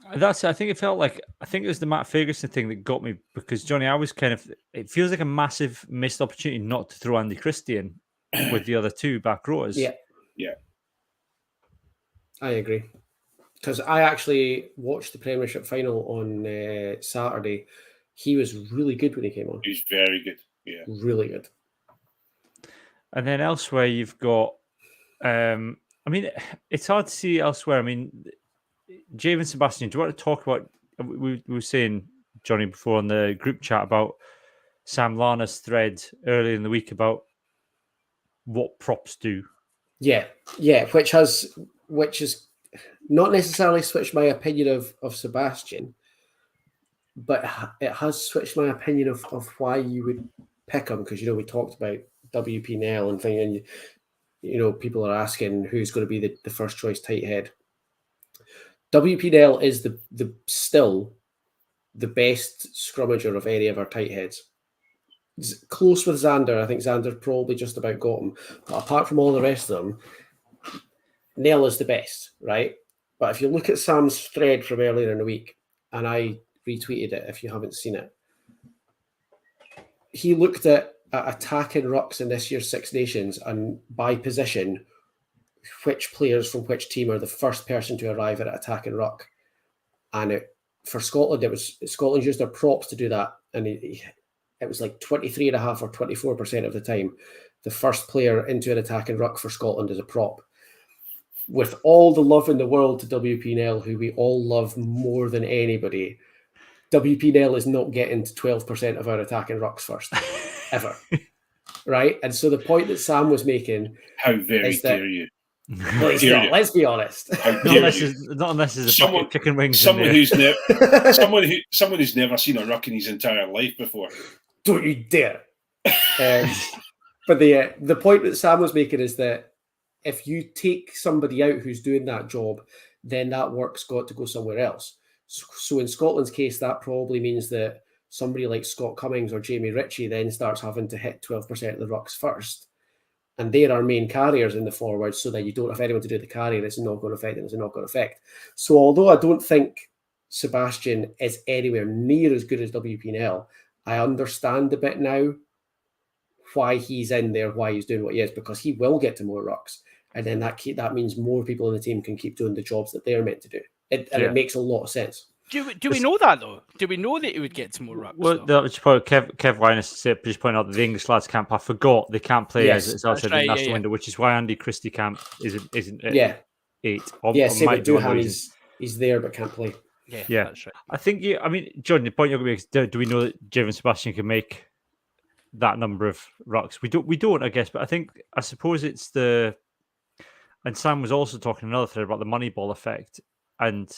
I think it felt like it was the Matt Ferguson thing that got me, because Johnny, I was it feels like a massive missed opportunity not to throw Andy Christie in with the other two back rowers. Yeah, I agree. Because I actually watched the Premiership final on Saturday. He was really good when he came on. He's very good. Yeah. Really good. And then elsewhere, you've got, it's hard to see elsewhere. I mean, Javan Sebastian, do you want to talk about, we were saying, Johnny, before on the group chat about Sam Lana's thread earlier in the week about what props do. Yeah, which has not necessarily switched my opinion of Sebastian, but it has switched my opinion of why you would pick him, because we talked about WP Nell and thing, and people are asking who's going to be the first choice tight head. WP Nell is still the best scrummager of any of our tight heads. close with Xander. I think Xander probably just about got him. But apart from all the rest of them, Nell is the best, right? But if you look at Sam's thread from earlier in the week, and I retweeted it if you haven't seen it, he looked at attacking rucks in this year's Six Nations and by position, which players from which team are the first person to arrive at attacking ruck. And for Scotland, Scotland used their props to do that. And it was like 23.5 or 24% of the time, the first player into an attacking ruck for Scotland is a prop. With all the love in the world to WP Nell, who we all love more than anybody, WP Nell is not getting to 12% of our attacking rucks first, ever. Right? And so the point that Sam was making... How very is that, dare you? Well, he's not, let's be honest. Not unless there's a bucket of chicken wings. Someone who's never seen a ruck in his entire life before. Don't you dare. But the point that Sam was making is that if you take somebody out who's doing that job, then that work's got to go somewhere else. So in Scotland's case, that probably means that somebody like Scott Cummings or Jamie Ritchie then starts having to hit 12% of the rucks first. And they're our main carriers in the forwards, so that you don't have anyone to do the carrying. It's a knock-on effect, and it's a knock-on effect. So although I don't think Sebastian is anywhere near as good as WPNL, I understand a bit now why he's in there, why he's doing what he is, because he will get to more rucks. And then that means more people in the team can keep doing the jobs that they're meant to do. It makes a lot of sense. Do we know that, though? Do we know that he would get to more rucks? Well, that was probably Kev Linus just pointed out that the English lads can't. I forgot they can't play as it's outside the national window, which is why Andy Christie camp isn't 8. Same with Duhan, he's there but can't play. Yeah, that's right. I think John, the point you're going to make is, do we know that Jim and Sebastian can make that number of rucks? We don't, I guess, but I suppose it's the. And Sam was also talking another thread about the Moneyball effect, and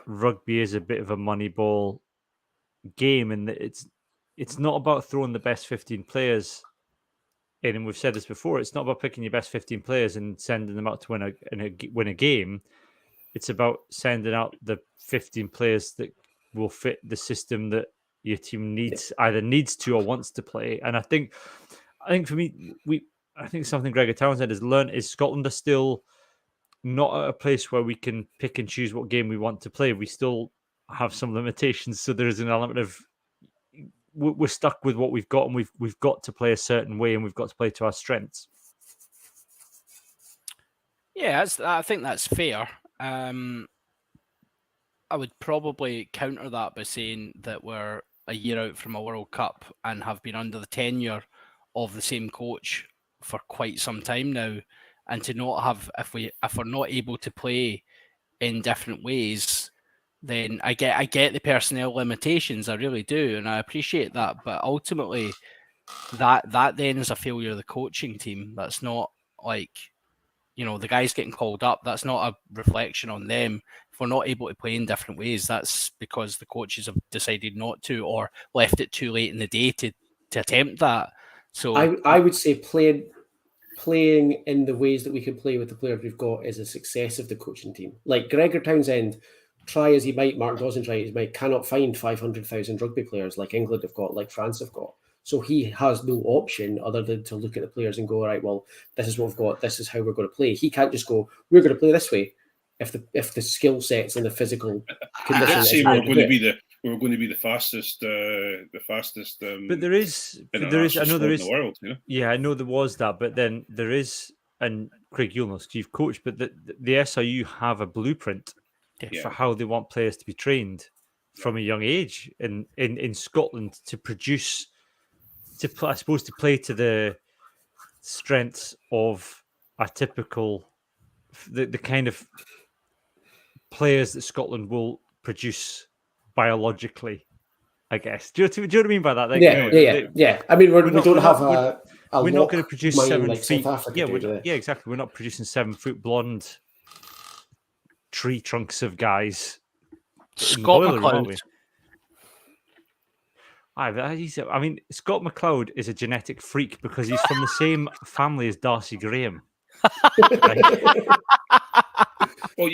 rugby is a bit of a Moneyball game, and it's not about throwing the best 15 players in. And we've said this before: it's not about picking your best 15 players and sending them out to win a game. It's about sending out the 15 players that will fit the system that your team either needs to or wants to play. And I think for me, I think something Gregor Townsend has learned is Scotland are still not at a place where we can pick and choose what game we want to play. We still have some limitations. So there is an element of we're stuck with what we've got, and we've got to play a certain way, and we've got to play to our strengths. Yeah, I think that's fair. I would probably counter that by saying that we're a year out from a World Cup and have been under the tenure of the same coach for quite some time now, and to not have, if we're not able to play in different ways, then I get the personnel limitations, I really do, and I appreciate that. But ultimately, that then is a failure of the coaching team. That's not like, the guys getting called up. That's not a reflection on them. If we're not able to play in different ways, that's because the coaches have decided not to, or left it too late in the day to attempt that. So I would say playing in the ways that we can play with the players we've got is a success of the coaching team. Like Gregor Townsend, try as he might, Mark Dodson try as he might, cannot find 500,000 rugby players like England have got, like France have got. So he has no option other than to look at the players and go, all right, well, this is what we've got. This is how we're going to play. He can't just go, we're going to play this way. If the skill sets and the physical conditions. We're going to be the fastest. But there is. I know there is. In the world, Yeah, I know there was that, but then there is, and Craig, you'll know, because you've coached, but the SRU have a blueprint for how they want players to be trained from a young age in Scotland to produce. I suppose to play to the strengths of a typical, the kind of players that Scotland will produce biologically, I guess. Do you know what I mean by that? Like, yeah. I mean, we don't have a we're not going to produce 7 like feet. South Africa Exactly. We're not producing 7-foot blonde tree trunks of guys. Scott McLeod. I mean, Scott McLeod is a genetic freak because he's from the same family as Darcy Graham. Well,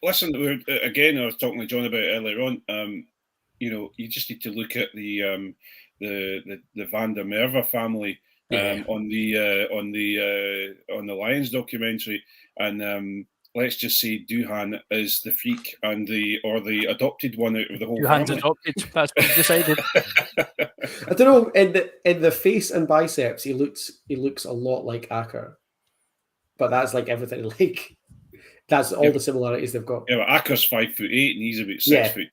listen. Again, I was talking to John about it earlier on. You just need to look at the the Van der Merwe family on the Lions documentary, and let's just say Duhan is the freak and the adopted one out of the whole Duhan's family. adopted. That's what we decided. I don't know. In the face and biceps, he looks a lot like Acker, but that's like everything. Like that's all the similarities they've got. Yeah, but Acker's 5'8" and he's about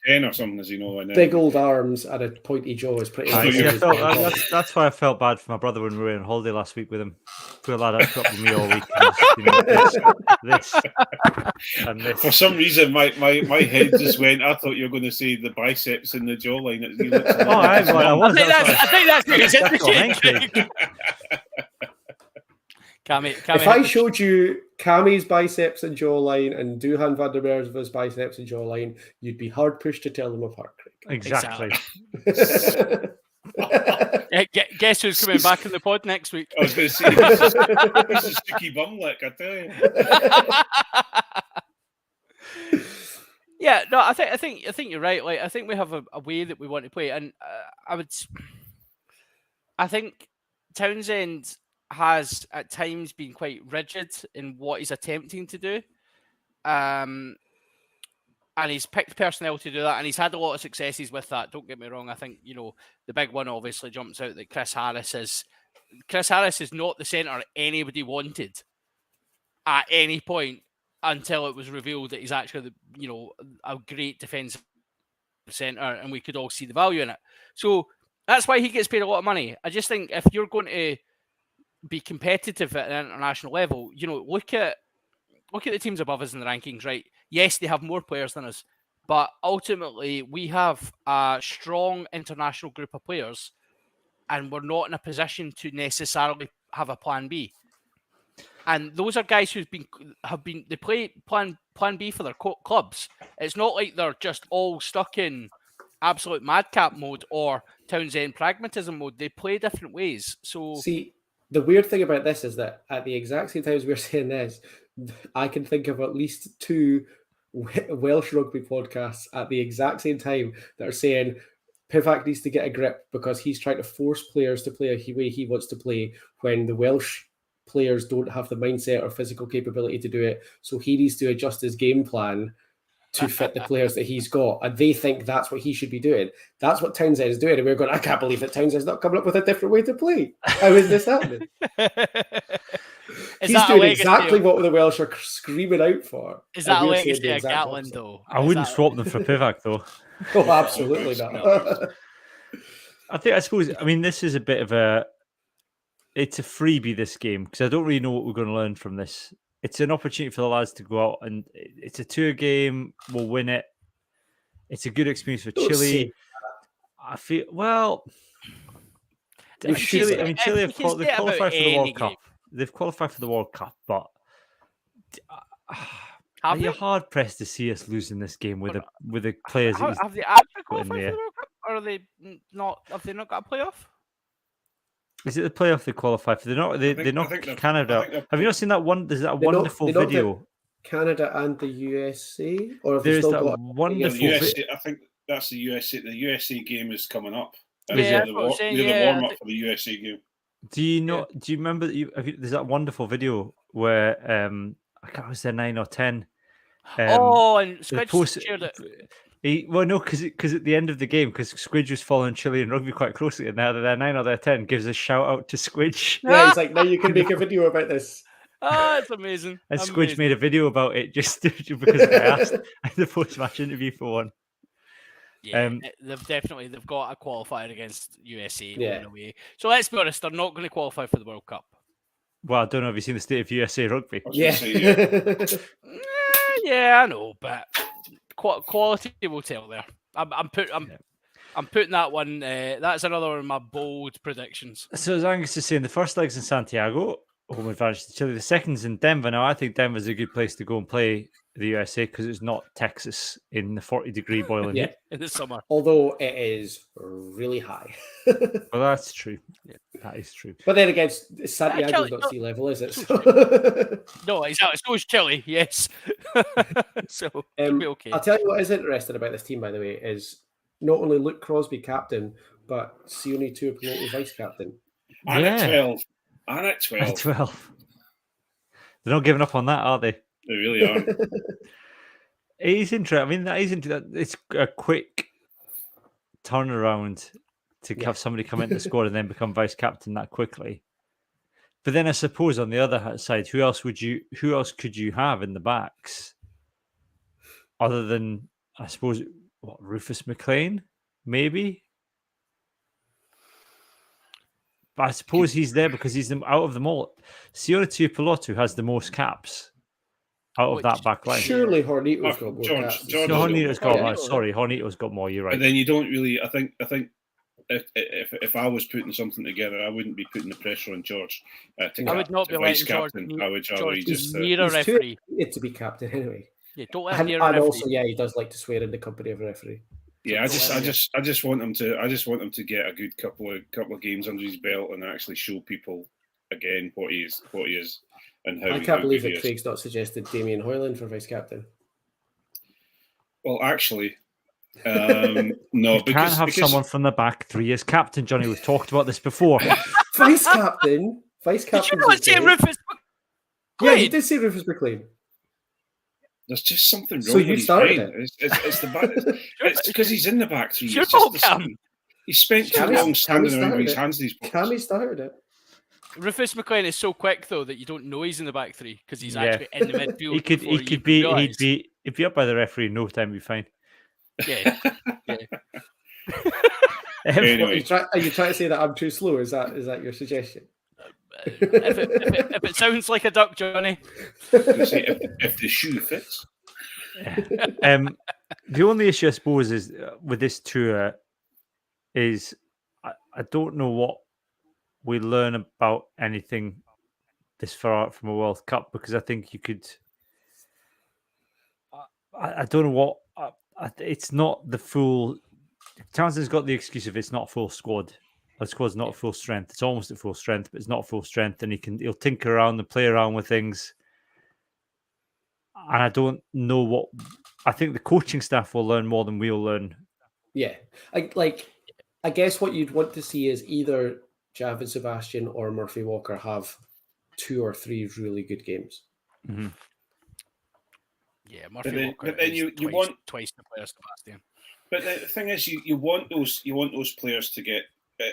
6'10" or something, as you know. Big old arms and a pointy jaw is pretty. That's why I felt bad for my brother when we were on holiday last week with him. Poor lad had to with me all week. And this. For some reason, my head just went. I thought you were going to say the biceps and the jawline. I think that's what he's indicating. Cammy, if I showed you Cammy's biceps and jawline and Duhan van der Merwe's biceps and jawline, you'd be hard pushed to tell them apart, Craig. Exactly. Guess who's coming back in the pod next week? I was going to say, this is sticky bum lick, I tell you. Yeah, no, I think you're right. Like, I think we have a way that we want to play, and I think Townsend has at times been quite rigid in what he's attempting to do. And he's picked personnel to do that, and he's had a lot of successes with that. Don't get me wrong. I think, the big one obviously jumps out that Chris Harris is not the centre anybody wanted at any point until it was revealed that he's actually a great defensive centre, and we could all see the value in it. So that's why he gets paid a lot of money. I just think if you're going to be competitive at an international level, look at the teams above us in the rankings, right? Yes, they have more players than us, but ultimately we have a strong international group of players, and we're not in a position to necessarily have a plan B. And those are guys who they play plan B for their clubs. It's not like they're just all stuck in absolute madcap mode or Townsend pragmatism mode. They play different ways. So see, the weird thing about this is that at the exact same time as we're saying this, I can think of at least 2 Welsh rugby podcasts at the exact same time that are saying Pivac needs to get a grip because he's trying to force players to play a way he wants to play when the Welsh players don't have the mindset or physical capability to do it. So he needs to adjust his game plan to fit the players that he's got. And they think that's what he should be doing. That's what Townsend is doing. And we're going, I can't believe that Townsend's not coming up with a different way to play. How is this happening? He's doing exactly what the Welsh are screaming out for. Is that a legacy of Gatland, though? I wouldn't swap them for Pivac, though. Oh, absolutely not. I suppose, this is a bit of it's a freebie, this game, because I don't really know what we're going to learn from this. It's an opportunity for the lads to go out, and it's a tour game. We'll win it. It's a good experience for Chile. I feel, Chile have qualified for the World Cup. They've qualified for the World Cup, but are you hard pressed to see us losing this game with the players? Have they actually qualified for the World Cup, or are they not? Have they not got a playoff? Is it the playoff they qualify for? They knocked Canada. Have you not seen that one? There's that wonderful video. Canada and the USA, or have there's still that got wonderful. USA, I think that's the USA. The USA game is coming up. Yeah, the warm up for the USA game. Do you remember? There's that wonderful video where I can't remember, was there 9 or 10. And Squidge shared it. Because at the end of the game, because Squidge was following Chilean rugby quite closely, and now they're 9 or they're 10, gives a shout out to Squidge. Yeah, he's like, now you can make a video about this. It's amazing. And Squidge made a video about it just because I asked in the post-match interview for one. Yeah, they've got a qualifier against USA in a way. So let's be honest, they're not going to qualify for the World Cup. Well, I don't know. Have you seen the state of USA rugby? Yeah. Yeah, I know, but quality will tell there. I'm putting that one. That's another one of my bold predictions. So as Angus is saying, the first leg's in Santiago, home advantage to Chile. The second's in Denver. Now, I think Denver's a good place to go and play the USA because it's not Texas in the 40-degree boiling heat in the summer. Although it is really high. Well, that's true. Yeah, that is true. But then again, Santiago's not sea level, is it? No, exactly. So is Chile, yes. So it'll be okay. I'll tell you what is interesting about this team, by the way, is not only Luke Crosby captain, but Sione Tuipulotu vice captain. And Yeah. at 12. And at 12. At 12. They're not giving up on that, are they? They really aren't. It is interesting. I mean, that isn't. It's a quick turnaround to Yeah. have somebody come into the squad and then become vice captain that quickly. But then I suppose on the other side, who else could you have in the backs other than, I suppose, Rufus McLean, maybe? But I suppose he's there because he's out of them all. Sione Tuipulotu has the most caps out of that back line. Surely Hornito's got more George- caps. George- No, Hornito's got. Hornito. Sorry, Hornito's got more. You're right. But then you don't really. I think if I was putting something together, I wouldn't be putting the pressure on George to I would not be vice letting George. captain. I would rather George he just. near a He's too referee. excited to be captain anyway. Yeah, don't let him And, near a and referee. also, yeah, he does like to swear in the company of a referee. Yeah, I don't let him just want him to get a good couple of games under his belt and actually show people again what he is and how. I can't believe good he that is. Craig's not suggested Damien Hoyland for vice captain. Well, actually, no, You can't have someone from the back 3 as captain, Johnny. We've talked about this before. Vice captain. Did you not say Rufus? Yeah, you did say Rufus McLean. There's just something wrong So with you his started brain. It's the back. It's because he's in the back three. Your It's just fault, the Cam. same. He spent too Cammy- long standing Cammy around with his started hands in his pockets. Cammy started it. Rufus McLean is so quick though that you don't know he's in the back three because he's Yeah. actually in the midfield. He could before you be realise. he'd be up by the referee in no time. He'd be fine. Yeah. Anyway, Are you trying to say that I'm too slow? Is that your suggestion? if it sounds like a duck, Johnny. you say if the shoe fits. The only issue, I suppose, is with this tour is I don't know what we learn about anything this far out from a World Cup, because I think you could. I don't know what. It's not the full. Townsend's got the excuse of it's not full squad. The squad's not full strength. It's almost at full strength, but it's not full strength, and he'll tinker around and play around with things. And I don't know what. I think the coaching staff will learn more than we'll learn. Yeah, I guess what you'd want to see is either Javid Sebastian or Murphy Walker have 2 or 3 really good games. Mm-hmm. Yeah, Murphy then- Walker but then is you twice, want- twice the player Sebastian. But the thing is, you want those players to get.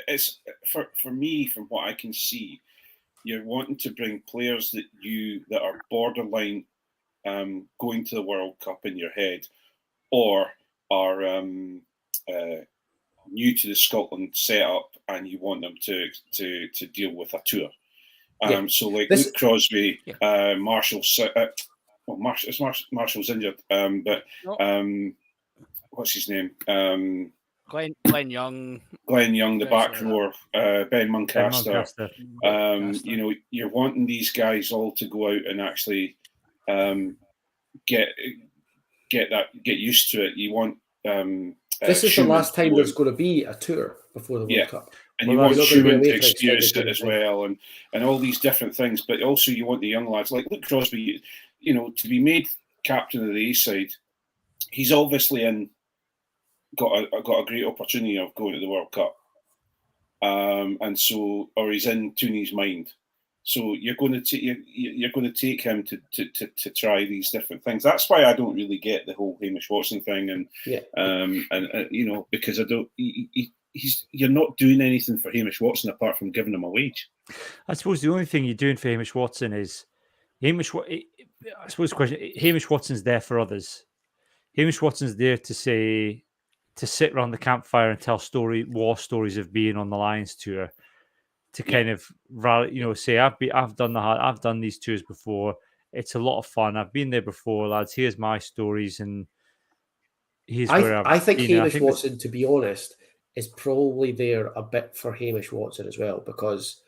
It's for me, from what I can see, you're wanting to bring players that are borderline going to the World Cup in your head, or are new to the Scotland setup, and you want them to deal with a tour. Yeah. So like This- Luke Crosby, Yeah. Marshall's injured, but what's his name? Glenn Young. Glenn Young, the back Yes, rower, Ben Muncaster. Lancaster. Lancaster. You're wanting these guys all to go out and actually get used to it. You want This is the Schumann last to time go there's out, going to be a tour before the World Yeah. Cup. and Well, you want that's not gonna be Schumann away to for experience extended it as period of well, and all these different things. But also you want the young lads like Luke Crosby, to be made captain of the A side. He's obviously got a great opportunity of going to the World Cup, and so, or he's in Tooney's mind. So you're going to take him to try these different things. That's why I don't really get the whole Hamish Watson thing, and because I don't. You're not doing anything for Hamish Watson apart from giving him a wage. I suppose the only thing you're doing for Hamish Watson is I suppose the question: Hamish Watson's there for others. Hamish Watson's there to sit around the campfire and tell war stories of being on the Lions tour, to kind of rally, say I've done these tours before. It's a lot of fun. I've been there before, lads. Here's my stories, and here's where I think been. Hamish Watson, to be honest, is probably there a bit for Hamish Watson as well, because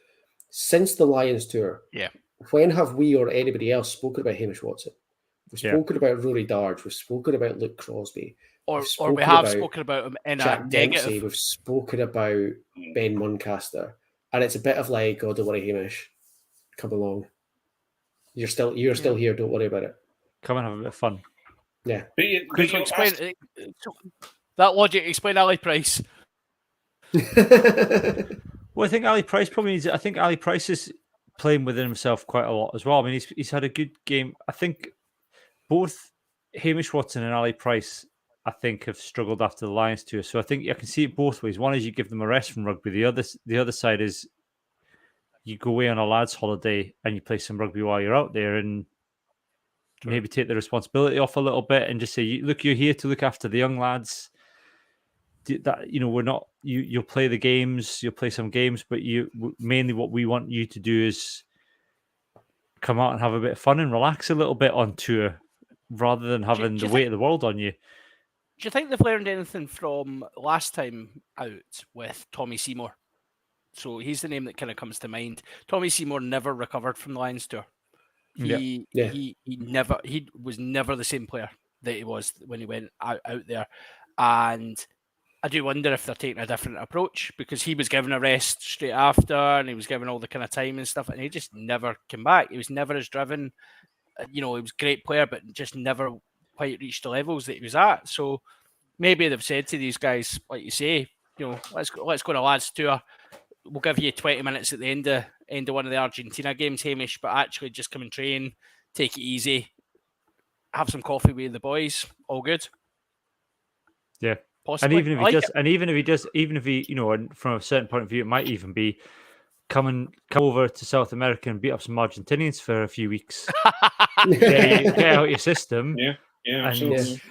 since the Lions tour, Yeah. when have we or anybody else spoken about Hamish Watson? We've Yeah. spoken about Rory Darge. We've spoken about Luke Crosby. Or We've we have spoken about spoken about him in a Jack Dempsey. negative. We've spoken about Ben Muncaster, and it's a bit of like, oh, don't worry, Hamish, come along. You're still here. Don't worry about it. Come and have a bit of fun. Yeah. But Could you explain that logic? Explain Ali Price. Well, I think Ali Price probably needs. I think Ali Price is playing within himself quite a lot as well. I mean, he's had a good game. I think both Hamish Watson and Ali Price, I think, have struggled after the Lions tour. So I think I can see it both ways. One is you give them a rest from rugby. The other side is you go away on a lads' holiday and you play some rugby while you're out there, and maybe take the responsibility off a little bit and just say, "Look, you're here to look after the young lads. That we're not. You'll play the games, you'll play some games, but mainly what we want you to do is come out and have a bit of fun and relax a little bit on tour, rather than having the weight of the world on you." Do you think they've learned anything from last time out with Tommy Seymour? So he's the name that kind of comes to mind. Tommy Seymour never recovered from the Lions tour. He was never the same player that he was when he went out there. And I do wonder if they're taking a different approach, because he was given a rest straight after and he was given all the kind of time and stuff, and he just never came back. He was never as driven. He was a great player, but just never quite reached the levels that he was at. So maybe they've said to these guys, like you say, let's go on a lads tour. We'll give you 20 minutes at the end of one of the Argentina games, Hamish, but actually just come and train, take it easy, have some coffee with the boys, all good. Yeah. Possibly. And even if he, from a certain point of view, it might even be come over to South America and beat up some Argentinians for a few weeks. get out your system. Yeah, and absolutely.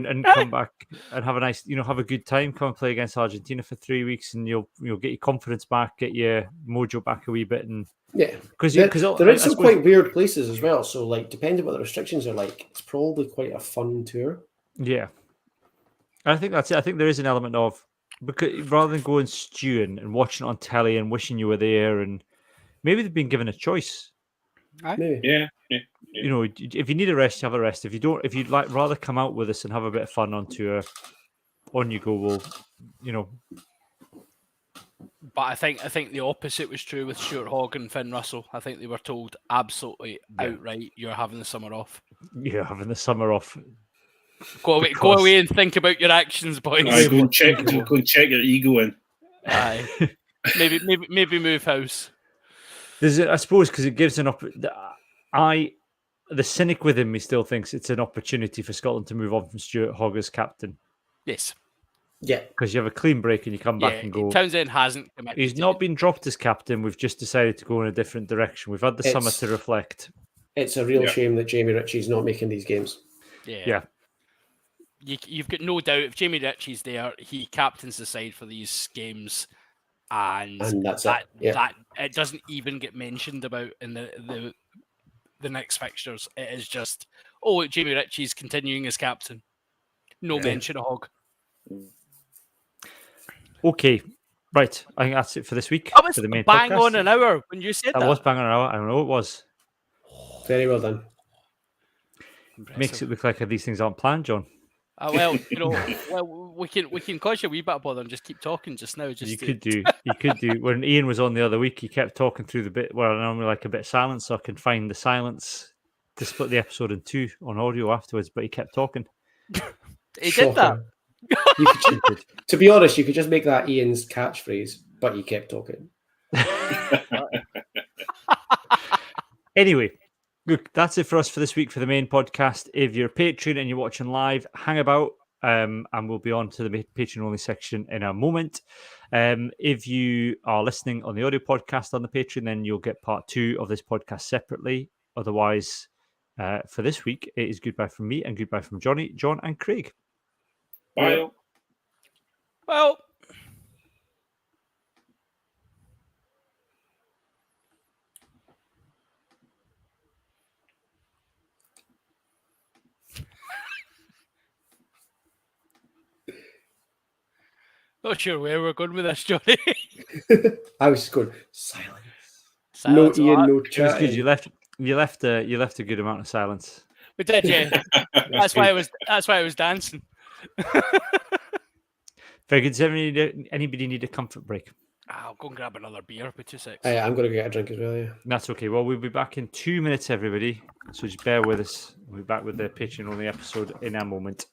and come back and have a nice, have a good time. Come and play against Argentina for 3 weeks, and you'll get your confidence back, get your mojo back a wee bit, and because they're in some quite weird places as well. So, like, depending what the restrictions are like, it's probably quite a fun tour. Yeah, I think that's it. I think there is an element of, because rather than going stewing and watching it on telly and wishing you were there, and maybe they've been given a choice. Maybe. Yeah. If you need a rest, you have a rest. If you'd rather come out with us and have a bit of fun on tour, on you go. Well, But I think the opposite was true with Stuart Hogg and Finn Russell. I think they were told absolutely outright, "You're having the summer off." You're having the summer off. Go away and think about your actions, boys. Go and check your ego in. Aye. maybe move house. I suppose, because it gives the cynic within me still thinks it's an opportunity for Scotland to move on from Stuart Hogg as captain. Yes. Yeah. Because you have a clean break and you come back and go. Townsend hasn't committed. He's not been dropped as captain. We've just decided to go in a different direction. We've had the summer to reflect. It's a real shame that Jamie Ritchie's not making these games. Yeah. You've got no doubt, if Jamie Ritchie's there, he captains the side for these games, and that's that it doesn't even get mentioned about in the next fixtures. It is just, Jamie Ritchie's continuing as captain. No mention of Hogg. Okay, right. I think that's it for this week. That was for the main bang podcast. on an hour when you said that. That was bang on an hour. I know it was. Very well done. Impressive. Makes it look like these things aren't planned, John. We can cause you a wee bit of bother and just keep talking just now. You could do. When Ian was on the other week, he kept talking through the bit where I normally like a bit of silence, so I can find the silence to split the episode in two on audio afterwards. But he kept talking. He did that. To be honest, you could just make that Ian's catchphrase, but he kept talking. Anyway. Look, that's it for us for this week for the main podcast. If you're a Patreon and you're watching live, hang about, and we'll be on to the Patreon only section in a moment. If you are listening on the audio podcast on the Patreon, then you'll get part 2 of this podcast separately. Otherwise, for this week, it is goodbye from me and goodbye from Johnny, John, and Craig. Bye. Well. Not sure where we're going with this, Johnny. I was just going silence. Silence. No Ian, no chat. Good. You left a good amount of silence. We did, yeah. That's why I was dancing. Very good. Does anybody need a comfort break? I'll go and grab another beer with 2 seconds. I'm going to get a drink as well, yeah. That's okay. Well, we'll be back in 2 minutes, everybody. So just bear with us. We'll be back with the Patreon only episode in a moment.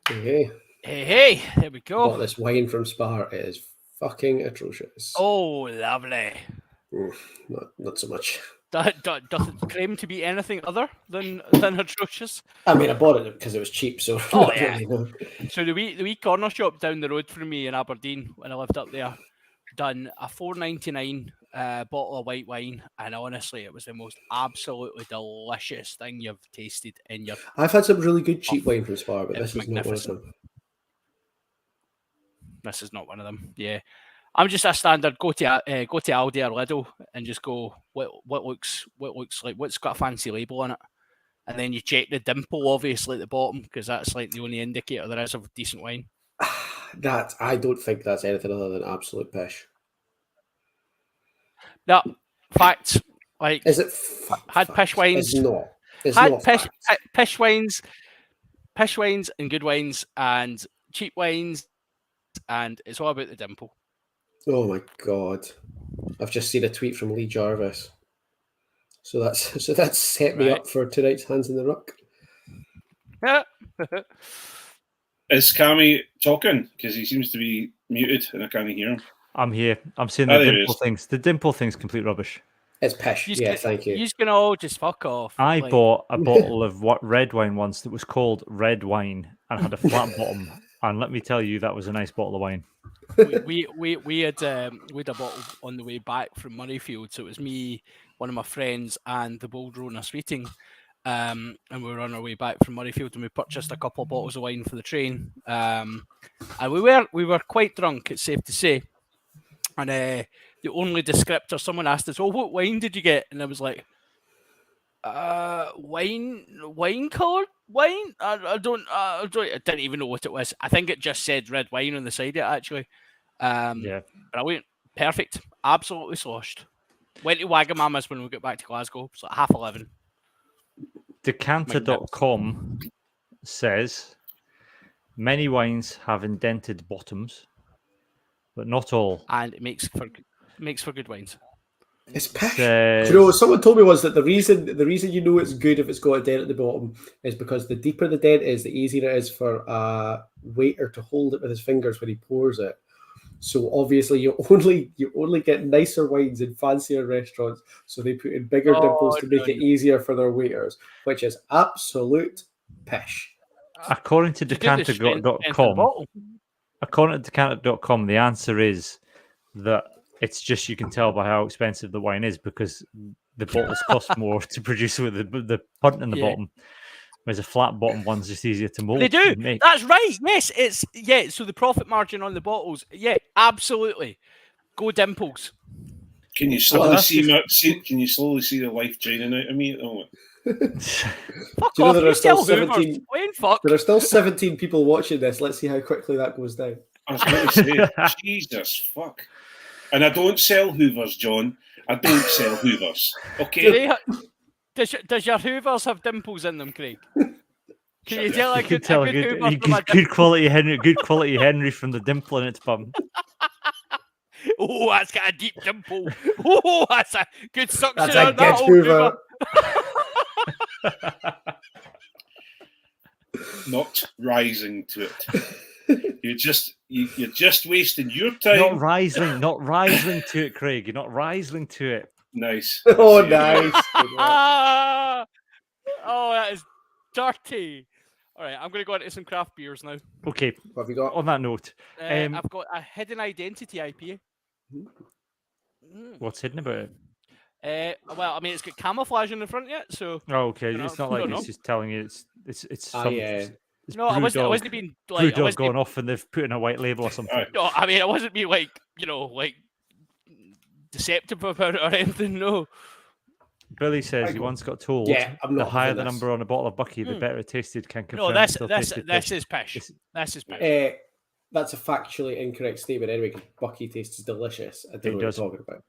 Hey, Hey, there we bought go. this wine from Spar. It is fucking atrocious. Oh, lovely. Not so much. Does it claim to be anything other than atrocious? I mean, I bought it because it was cheap, so Oh, not yeah. really, no. So the wee corner shop down the road from me in Aberdeen, when I lived up there, done a $4.99 bottle of white wine, and honestly, it was the most absolutely delicious thing you've tasted in your. I've had some really good cheap wine from Spar, but It this was is not one of magnificent. them. This is not one of them. Yeah, I'm just a standard go to Aldi or Lidl and just go what looks like what's got a fancy label on it, and then you check the dimple obviously at the bottom because that's like the only indicator there is of decent wine. That I don't think that's anything other than absolute pish. No, facts. Like Is it? had pish wines. It's not. It's Had not pish, fact. pish wines, and good wines, and cheap wines, and it's all about the dimple. Oh my god! I've just seen a tweet from Lee Jarvis. So that's set me Right. up for tonight's Hands in the Ruck. Yeah. Is Cammy talking? Because he seems to be muted and I can't hear him. I'm here. I'm saying Oh, the there he dimple is. things. The dimple thing's complete rubbish. It's pish. Yeah, thank you. You can all just fuck off. I Like, bought a bottle of red wine once that was called red wine and had a flat bottom. And let me tell you, that was a nice bottle of wine. we had a bottle on the way back from Murrayfield, so it was me, one of my friends, and the Bold Rona Sweeting. And we were on our way back from Murrayfield, and we purchased a couple of bottles of wine for the train. And we were quite drunk, it's safe to say. And the only descriptor, someone asked us, "Oh, what wine did you get?" And I was like, wine coloured wine. I didn't even know what it was. I think it just said red wine on the side of it actually. Yeah. Brilliant, perfect, absolutely sloshed. Went to Wagamama's when we got back to Glasgow. It's like 11:30. Decanter.com says many wines have indented bottoms, but not all. And it makes for good wines. It's pish. Says, You know, someone told me once that the reason you know it's good if it's got a dent at the bottom is because the deeper the dent is, the easier it is for a waiter to hold it with his fingers when he pours it. So obviously you only get nicer wines in fancier restaurants, so they put in bigger dimples to make it easier for their waiters, which is absolute pish. according to Decanter.com, the answer is that it's just you can tell by how expensive the wine is because the bottles cost more to produce with the punt in the bottom. Whereas a flat bottom one's just easier to mold. They do. That's right. Yes, so the profit margin on the bottles, absolutely. Go dimples. Can you slowly see the life draining out of me at the moment? Fuck Do you know off. there You are still tell Hoovers. 17 Plain fuck. There are still 17 people watching this. Let's see how quickly that goes down. I was going to say, Jesus, fuck. And I don't sell Hoovers, John. I don't sell Hoovers. Okay? Does your Hoovers have dimples in them, Craig? Can you tell a good quality Henry from the dimple in its bum? Oh, that's got a deep dimple. Oh, that's a good suction. That's a good Hoover. Not rising to it. You're just wasting your time. Not rising to it, Craig. You're not rising to it. Nice. Oh, nice. Oh, that is dirty. All right, I'm going to go into some craft beers now. Okay. What have you got? On that note, I've got a Hidden Identity IPA. What's hidden about it? Well, I mean, it's got camouflage in the front yet, so. Oh, okay. It's not like it's just telling you it's some. It's no, I wasn't being like Brewdog gone off and they've put in a white label or something. No, I mean, I wasn't being like deceptive about it or anything. No. Billy says he once got told the higher the number on a bottle of Bucky, the better it tasted. Can confirm. No, this is pish. This is pish. That's a factually incorrect statement anyway, because Bucky tastes delicious. I don't know what you're talking about.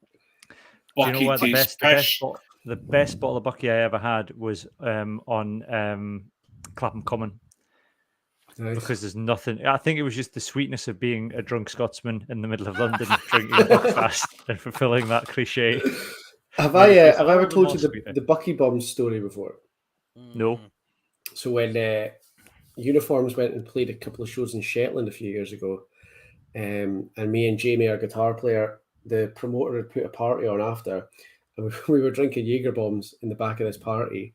Do you know what the best bottle of Bucky I ever had was on Clapham Common. Nice. Because there's nothing. I think it was just the sweetness of being a drunk Scotsman in the middle of London, drinking Buckfast and fulfilling that cliche. Have I ever told you the Bucky Bomb story before? No. So when Uniforms went and played a couple of shows in Shetland a few years ago. And me and Jamie, our guitar player, the promoter had put a party on after, and we were drinking Jaeger bombs in the back of this party.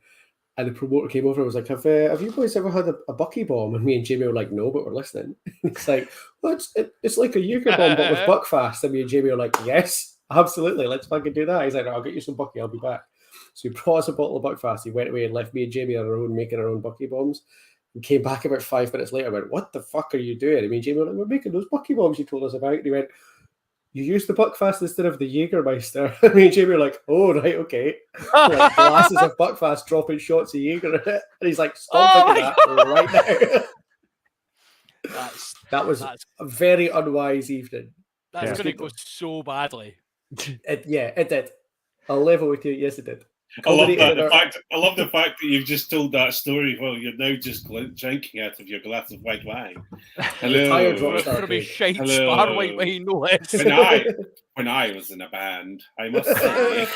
And the promoter came over and was like, have you boys ever had a Bucky bomb? And me and Jamie were like, no, but we're listening. It's like, well, it's like a Jaeger bomb, but with Buckfast. And me and Jamie were like, yes, absolutely, let's fucking do that. He's like, I'll get you some Bucky, I'll be back. So he brought us a bottle of Buckfast. He went away and left me and Jamie on our own, making our own Bucky bombs. We came back about 5 minutes later and went, what the fuck are you doing? And me and Jamie were like, we're making those Bucky bombs you told us about. And he went, you used the Buckfast instead of the Jägermeister. And me and Jamie were like, oh, right, okay. Like glasses of Buckfast dropping shots of Jaeger in it. And he's like, stop thinking that right now. That was a very unwise evening. That's going to go so badly. It did. I'll level with you. Yes, it did. I love the fact that you've just told that story while you're now just drinking out of your glass of white wine. Hello. From his shite spar white wine, no less. When I was in a band, I must say.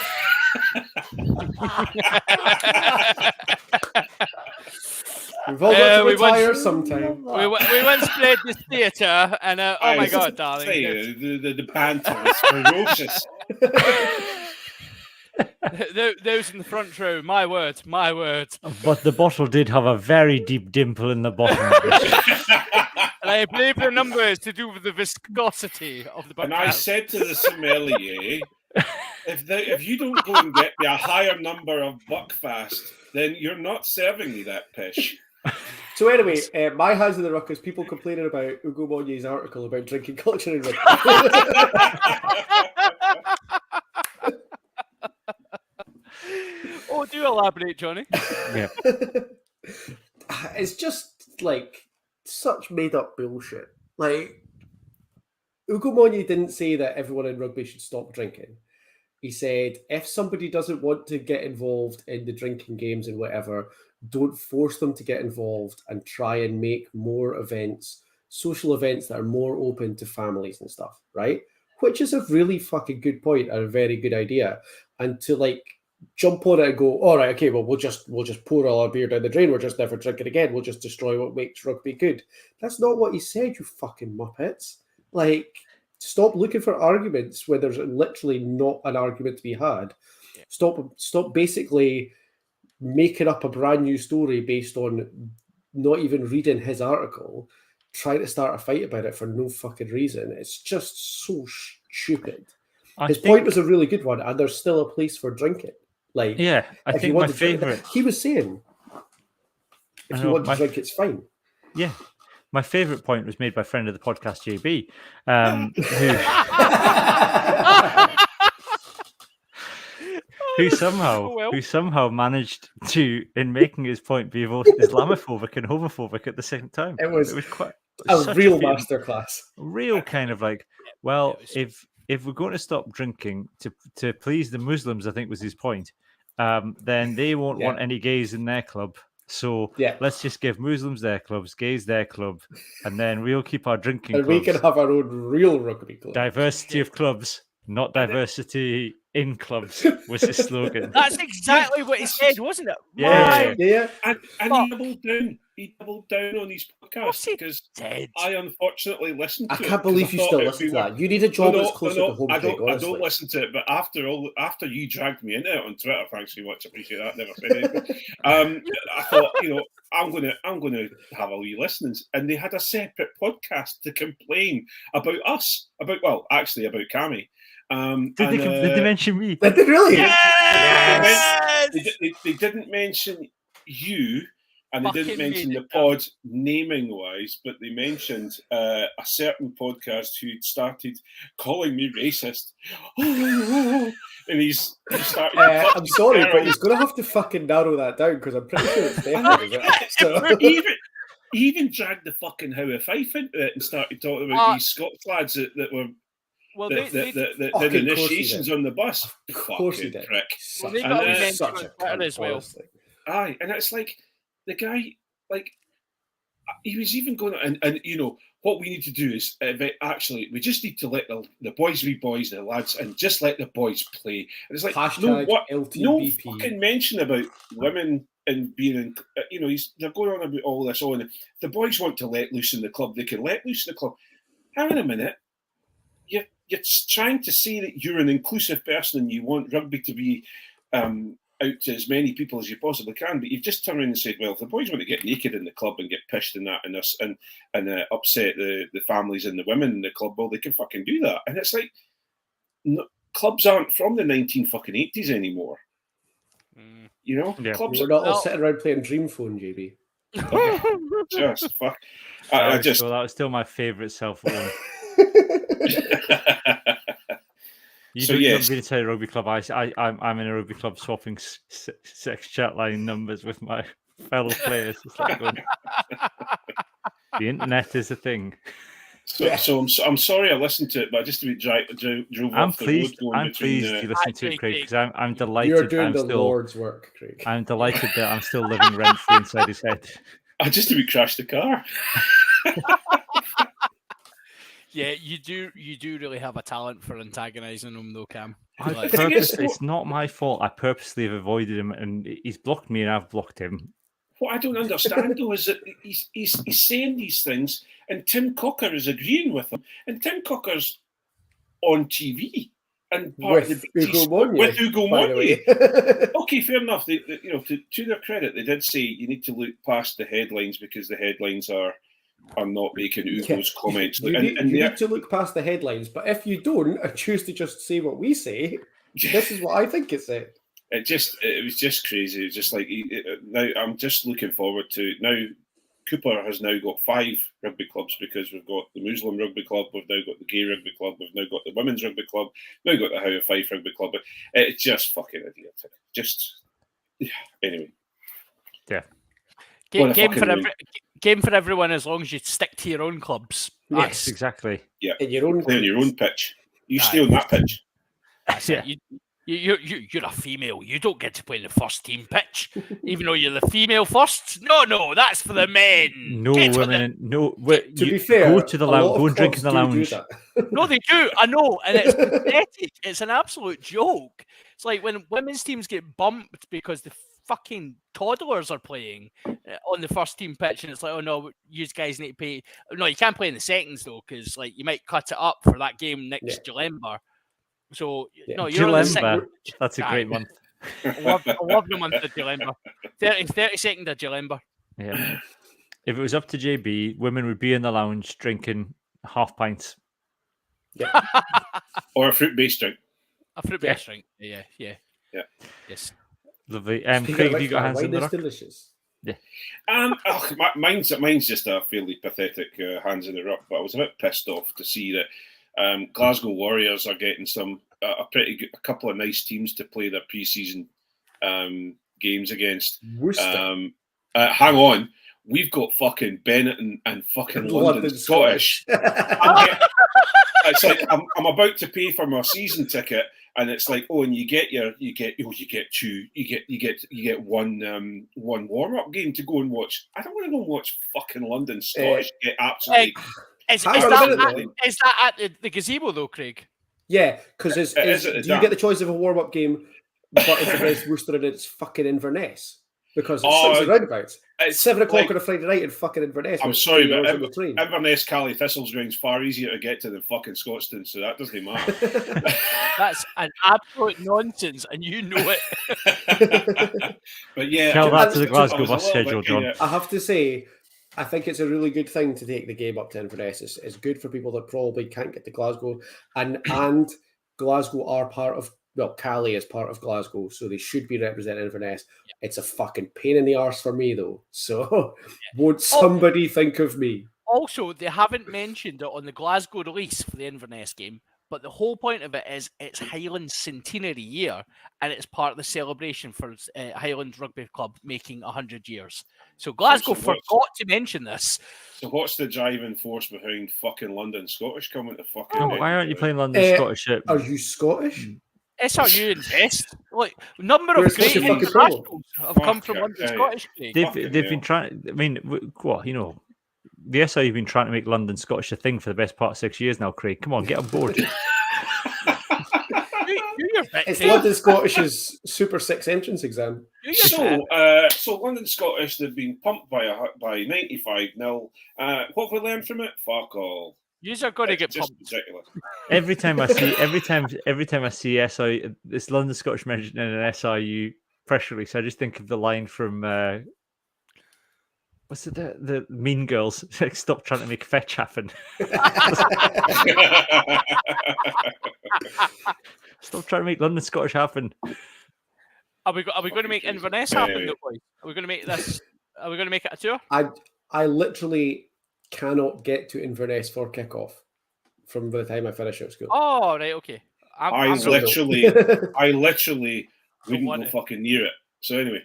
We've all got to retire sometime. We once played this theatre, and oh my god, darling, the banter was ferocious. Those in the front row, my word. But the bottle did have a very deep dimple in the bottom of it. And I believe the number is to do with the viscosity of the Buckfast. And I said to the sommelier, if you don't go and get me a higher number of Buckfast, then you're not serving me that pish. So anyway, my hands in the ruckus, people complaining about Ugo Monye's article about drinking culture in rugby. Oh, do elaborate, Johnny. Yeah. It's just like such made up bullshit. Like Ugo Monye didn't say that everyone in rugby should stop drinking. He said if somebody doesn't want to get involved in the drinking games and whatever, don't force them to get involved and try and make more events, social events that are more open to families and stuff, right? Which is a really fucking good point and a very good idea. And to like jump on it and go, all right, okay, well, we'll just pour all our beer down the drain. We're just never drinking again. We'll just destroy what makes rugby good. That's not what he said, you fucking muppets. Like, stop looking for arguments where there's literally not an argument to be had. Yeah. Stop basically making up a brand new story based on not even reading his article, trying to start a fight about it for no fucking reason. It's just so stupid. His point was a really good one, and there's still a place for drinking. Like, yeah, I think my favorite. He was saying, if you want to drink, it's fine. Yeah, my favorite point was made by a friend of the podcast, JB, who somehow managed to, in making his point, be both Islamophobic and homophobic at the same time. It was quite a real masterclass. Real kind of like, well, if we're going to stop drinking to please the Muslims, I think was his point, then they won't want any gays in their club. So let's just give Muslims their clubs, gays their club, and then we'll keep our drinking clubs. We can have our own real rugby club. Diversity of clubs, not diversity in clubs, was his slogan. That's exactly what he said, wasn't it? Yeah. And he doubled down on his podcast because I unfortunately listened to it. I can't believe you still listen to that. You need a job that's closer to home. I don't listen to it, but after you dragged me into it on Twitter, thanks very much. I appreciate that. Never said anything. I thought, I'm gonna have a wee listen, and they had a separate podcast to complain about us, about Cammy. Did they mention me? Did they really? Yes! They didn't mention you. And they didn't mention the pod naming wise, but they mentioned a certain podcast who'd started calling me racist. And he started. I'm sorry, but he's going to have to fucking narrow that down because I'm pretty sure it's definitely. He even dragged the fucking Howe Fife into it and started talking about these Scots lads that were. Well, the initiations on the bus. Of course he did. Prick. Well, they got mentioned on Twitter as well. Aye, and it's like. The guy, like, he was even going, and what we need to do is we just need to let the boys be boys, the lads, and just let the boys play. And it's like, no fucking mention about women and being in, they're going on about all this. If the boys want to let loose in the club, they can let loose in the club. Hang on a minute. You're trying to say that you're an inclusive person and you want rugby to be out to as many people as you possibly can, but you've just turned around and said, well, if the boys want to get naked in the club and get pissed and that and upset the families and the women in the club, well, they can fucking do that. And it's like, no, clubs aren't from the 1980s anymore. You know, clubs we're not all sitting around playing Dream Phone, JB. Just fuck. That was still my favourite cell phone. You don't really tell a rugby club. I'm in a rugby club swapping sex chat line numbers with my fellow players. It's like going, the internet is a thing. So I'm sorry I listened to it, but just to be drove off the road. I'm pleased you listened to it, Craig, because I'm delighted. You're doing the Lord's work, Craig. I'm delighted that I'm still living rent free inside his head. I just crashed the car. Yeah, you do really have a talent for antagonising him, though, Cam. It's not my fault. I purposely have avoided him, and he's blocked me, and I've blocked him. What I don't understand, though, is that he's saying these things, and Tim Cocker is agreeing with him, and Tim Cocker's on TV and part of the with Ugo Monye. Okay, fair enough. They, to their credit, they did say you need to look past the headlines because the headlines are not making Ugo's comments. You need to look past the headlines, but if you don't and choose to just say what we say, this is what I think it said. It was just crazy. It's just like now I'm just looking forward to now. Cooper has now got 5 rugby clubs because we've got the Muslim Rugby Club, we've now got the Gay Rugby Club, we've now got the Women's Rugby Club, now got the How of Fife Rugby Club. But it's just fucking idiotic. Anyway. Yeah. Game for everyone as long as you stick to your own clubs. Yes, exactly. Yeah, in your own play on your own pitch. You stay on that pitch. That's it. You're a female. You don't get to play in the first team pitch, even though you're the female first. No, that's for the men. No women. To be fair, go to the lounge. Go and drink in the lounge. No, they do. I know, and it's pathetic. It's an absolute joke. It's like when women's teams get bumped because the fucking toddlers are playing on the first team pitch, and it's like, oh no, you guys need to pay. No, you can't play in the seconds though, because like you might cut it up for that game next Julember. So no, you're on the second. That's a great month. I love the month of Julember. 32nd of Julember. Yeah. If it was up to JB, women would be in the lounge drinking half pints. Yeah. Or a fruit-based drink. A fruit-based drink. Yeah. Yes. Lovely. Craig, have you got hands in the rock? Delicious. Yeah. Mine's just a fairly pathetic hands in the ruck, but I was a bit pissed off to see that Glasgow Warriors are getting a couple of nice teams to play their pre-season games against. Hang on, we've got fucking Benetton and fucking London Scottish. It's like I'm about to pay for my season ticket, and it's like, oh, and you get one warm-up game to go and watch. I don't want to go and watch fucking London Scottish get absolutely. Is that at the gazebo though, Craig? Yeah, because you get the choice of a warm-up game, but it's against Worcester and it's fucking Inverness because it's 6 roundabouts. It's 7 o'clock on a Friday night in fucking Inverness. I'm sorry, but Inverness, Cali, Thistles Ground's far easier to get to than fucking Scotstoun, so that doesn't matter. That's an absolute nonsense, and you know it. But yeah, tell that to the Glasgow bus schedule, John. I have to say, I think it's a really good thing to take the game up to Inverness. It's good for people that probably can't get to Glasgow, and Glasgow are part of. Well, Cali is part of Glasgow, so they should be representing Inverness. Yeah. It's a fucking pain in the arse for me, though. So, would somebody think of me? Also, they haven't mentioned it on the Glasgow release for the Inverness game, but the whole point of it is it's Highland's centenary year, and it's part of the celebration for Highland Rugby Club making 100 years. So Glasgow forgot to mention this. So what's the driving force behind fucking London Scottish coming to fucking... why aren't you playing London Scottish? Are you Scottish? SRU invest. Like, number of great internationals have come from London Scottish. They've been trying. I mean, what the SRU have been trying to make London Scottish a thing for the best part of 6 years now. Craig, come on, get on board. Do You're a bit It's crazy. London Scottish's Super 6 entrance exam. You're a bit- So London Scottish, they've been pumped by 95-0. What have we learned from it? Fuck all. Yous are going to It's get just pumped. ridiculous. Every time I see SIU, this London Scottish mentioned in an SIU press release, I just think of the line from what's it? The Mean Girls. Like, stop trying to make fetch happen. Stop trying to make London Scottish happen. Are we going to make Inverness happen, though, boys? Are we going to make this? Are we going to make it a tour? I literally cannot get to Inverness for kickoff from the time I finish out school. Oh, right, okay. I I'm literally So wouldn't what- go fucking near it. So anyway,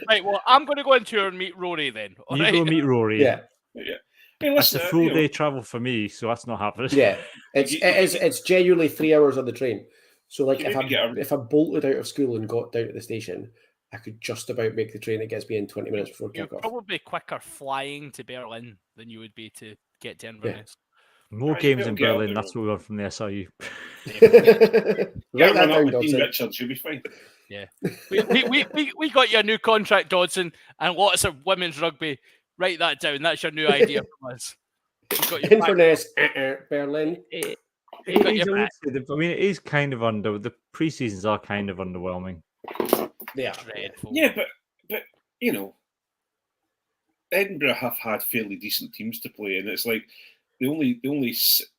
right. Well, I'm going to go on tour and meet Rory then. all You right? go meet Rory. Yeah, yeah. Hey, That's listen, a full day travel for me, so that's not happening. yeah. It's genuinely 3 hours on the train. So like You maybe if I bolted out of school and got down to the station, I could just about make the train that gets me in 20 minutes before You're kickoff. probably quicker flying to Berlin than you would be to get to Inverness. More Right, games you'll in get up Berlin. there, That's what we learned from the SIU. Write Yeah, that run up down, with Dean Dodson. Richards, you'll be fine. We got you a new contract, Dodson, and lots of women's rugby. Write that down. That's your new idea from us. We've got your back. Inverness, Berlin. We've got It is, your I would back. say I mean, it is kind of the pre-seasons are kind of underwhelming. They are. Dreadful. Yeah, but you know, Edinburgh have had fairly decent teams to play, and it's like the only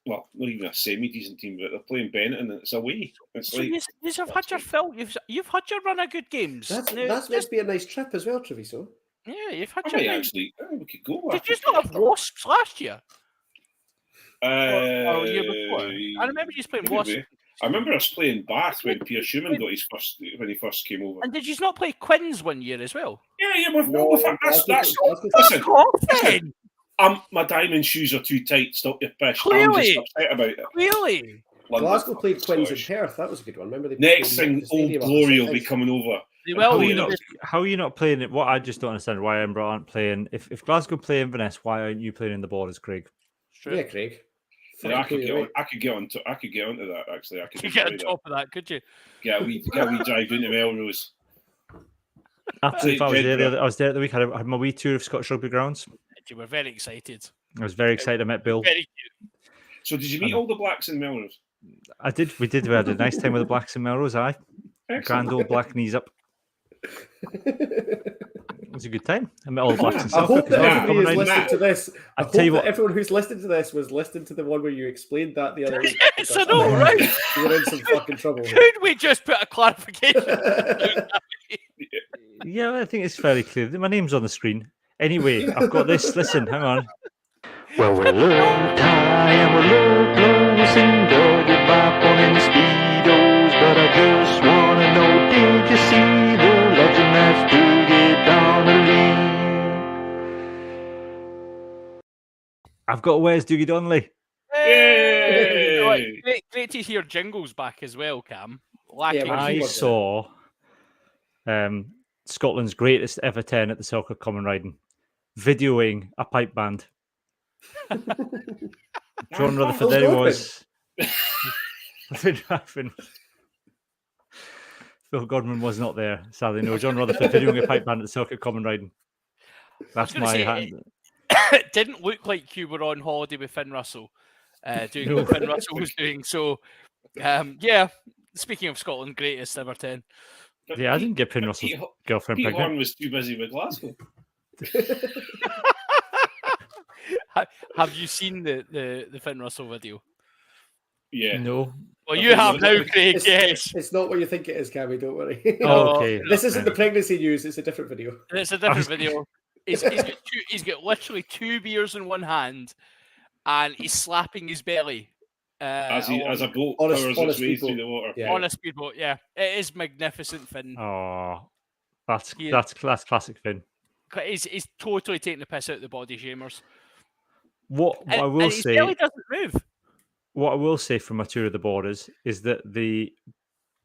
well, not even a semi-decent team, but they're playing Benetton, and it's away. It's So like you've had your fill. You've had your run of good games. That's Now, meant to be a nice trip as well, Treviso. yeah, you've had I your. might nice- actually. We could go. Did you not have Wasps last year? Or Or the year before? I remember you playing Wasps. I remember us playing Bath when Pierre Schumann got his first when he first came over. And did you not play Quins one year as well? Yeah, No, that's Glasgow- listen. Off then, My diamond shoes are too tight. Stop your piss. I'm Clearly. just upset about it. really? London Glasgow played Quins in Scottish. Perth. That was a good one. Remember they Next played thing, the stadium Old up Glory at will be St. coming over. They How will. are you not playing it? What I just don't understand why Edinburgh aren't playing. If Glasgow play Inverness, why aren't you playing in the Borders, Craig? Yeah, Craig. Yeah, I could You're right. get onto that actually. I could You get on enjoy top of that, could you? that. Get a wee drive into Melrose. Absolutely. I was there the week. I had my wee tour of Scottish Rugby grounds. You were very excited. I was very excited. I met Bill. Very cute. So did you meet all the blacks in Melrose? I did. We did. We had a nice time with the Blacks in Melrose. Aye, Excellent. grand old black knees up. It was a good time. I met all the Blacks in I hope Suffolk as that well. Yeah, everybody Coming who's round. listening to this. I tell you hope that what- everyone who's listening to this was listening to the one where you explained that the other week. Yes, I know, right? You're in some fucking trouble. here. Could we just put a clarification? Yeah, I think it's fairly clear. My name's on the screen. Anyway, I've got this. Listen, hang on. Well, we're low tie and we're low close and doggy bop on in the speedos, but I just wanna know, did you see the legend that's Doogie Donnelly? I've got Where's Doogie Donnelly? Yay! Right, great to hear jingles back as well, Cam. Lacking. Yeah, I keyboard saw Scotland's greatest ever 10 at the Soccer Common Riding, videoing a pipe band. John Rutherford, there he was. Phil Godwin was not there, sadly. No, John Rutherford videoing a pipe band at the Soccer Common Riding. That's gonna my say, hand. It didn't look like you were on holiday with Finn Russell, doing what Finn Russell was doing. So, yeah. Speaking of Scotland, greatest ever 10. But Yeah, I didn't get Pin Russell's Pete, girlfriend Pete pregnant. Horn was too busy with Glasgow. Have you seen the Finn Russell video? Yeah. No. Well, I you think have it now, was- Craig. Yes, It's not what you think it is, Cammy. Don't worry. Oh, okay. This isn't the Right. pregnancy news. It's a different video. it's a different video. He's got literally 2 beers in one hand, and he's slapping his belly. As a boat On a- powers on a its way speedboat. through the water. Yeah. on a speedboat. Yeah, it is magnificent, Finn. Oh, that's Yeah. that's classic Finn. He's totally taking the piss out of the body shamers. What I will and his say, belly doesn't move. what I will say from my tour of the Borders is that the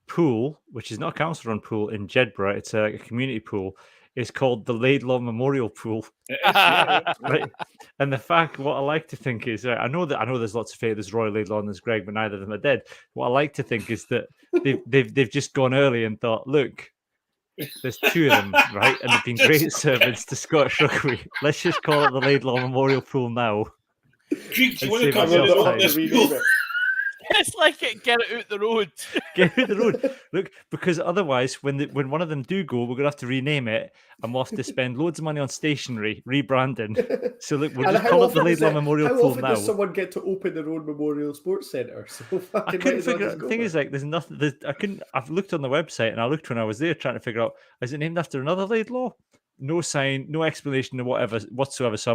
pool, which is not a council-run pool in Jedburgh, it's a community pool, is called the Laidlaw Memorial Pool. It is, yeah. Right, and the fact, what I like to think is, I know there's lots of fate. There's Roy Laidlaw and there's Greg, but neither of them are dead. What I like to think is that they've just gone early and thought, look, there's two of them, right, and they've been great servants to Scottish rugby. Let's just call it the Laidlaw Memorial Pool now. Creek, do you want to Save come in and ourselves open this time. pool? It's like get it out the road. Get out the road. Look, because otherwise, when one of them do go, we're gonna have to rename it, and we'll have to spend loads of money on stationery, rebranding. So look, we'll And just how call it the often is Laidlaw it- Memorial How Pool often now. does someone get to open their own Memorial Sports Centre? So I fucking might couldn't as well figure just out. go The thing for is, it. like, there's nothing. I couldn't. I've looked on the website, and I looked when I was there trying to figure out, is it named after another Laidlaw? No sign, no explanation, or whatever whatsoever. So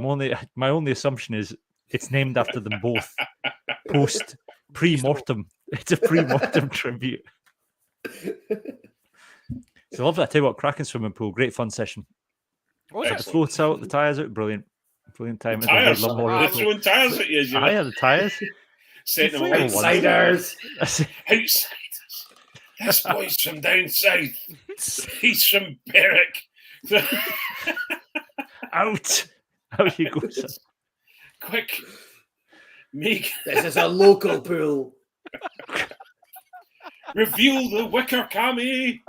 my only assumption is it's named after them both. Pre-mortem. It's a pre-mortem tribute. So lovely. I tell you what, cracking swimming pool, great fun session. What was The it? Excellent. floats out, the tyres out, brilliant time. Tires. Laidlaw Memorial They're Pool. throwing tires at you as you I had the tyres. setting them Throw away. one. Outsiders. Outsiders. This boy's from down south. He's from Berwick. Out you go, son. Quick. Make This is a local pool. reveal the wicker Cammy.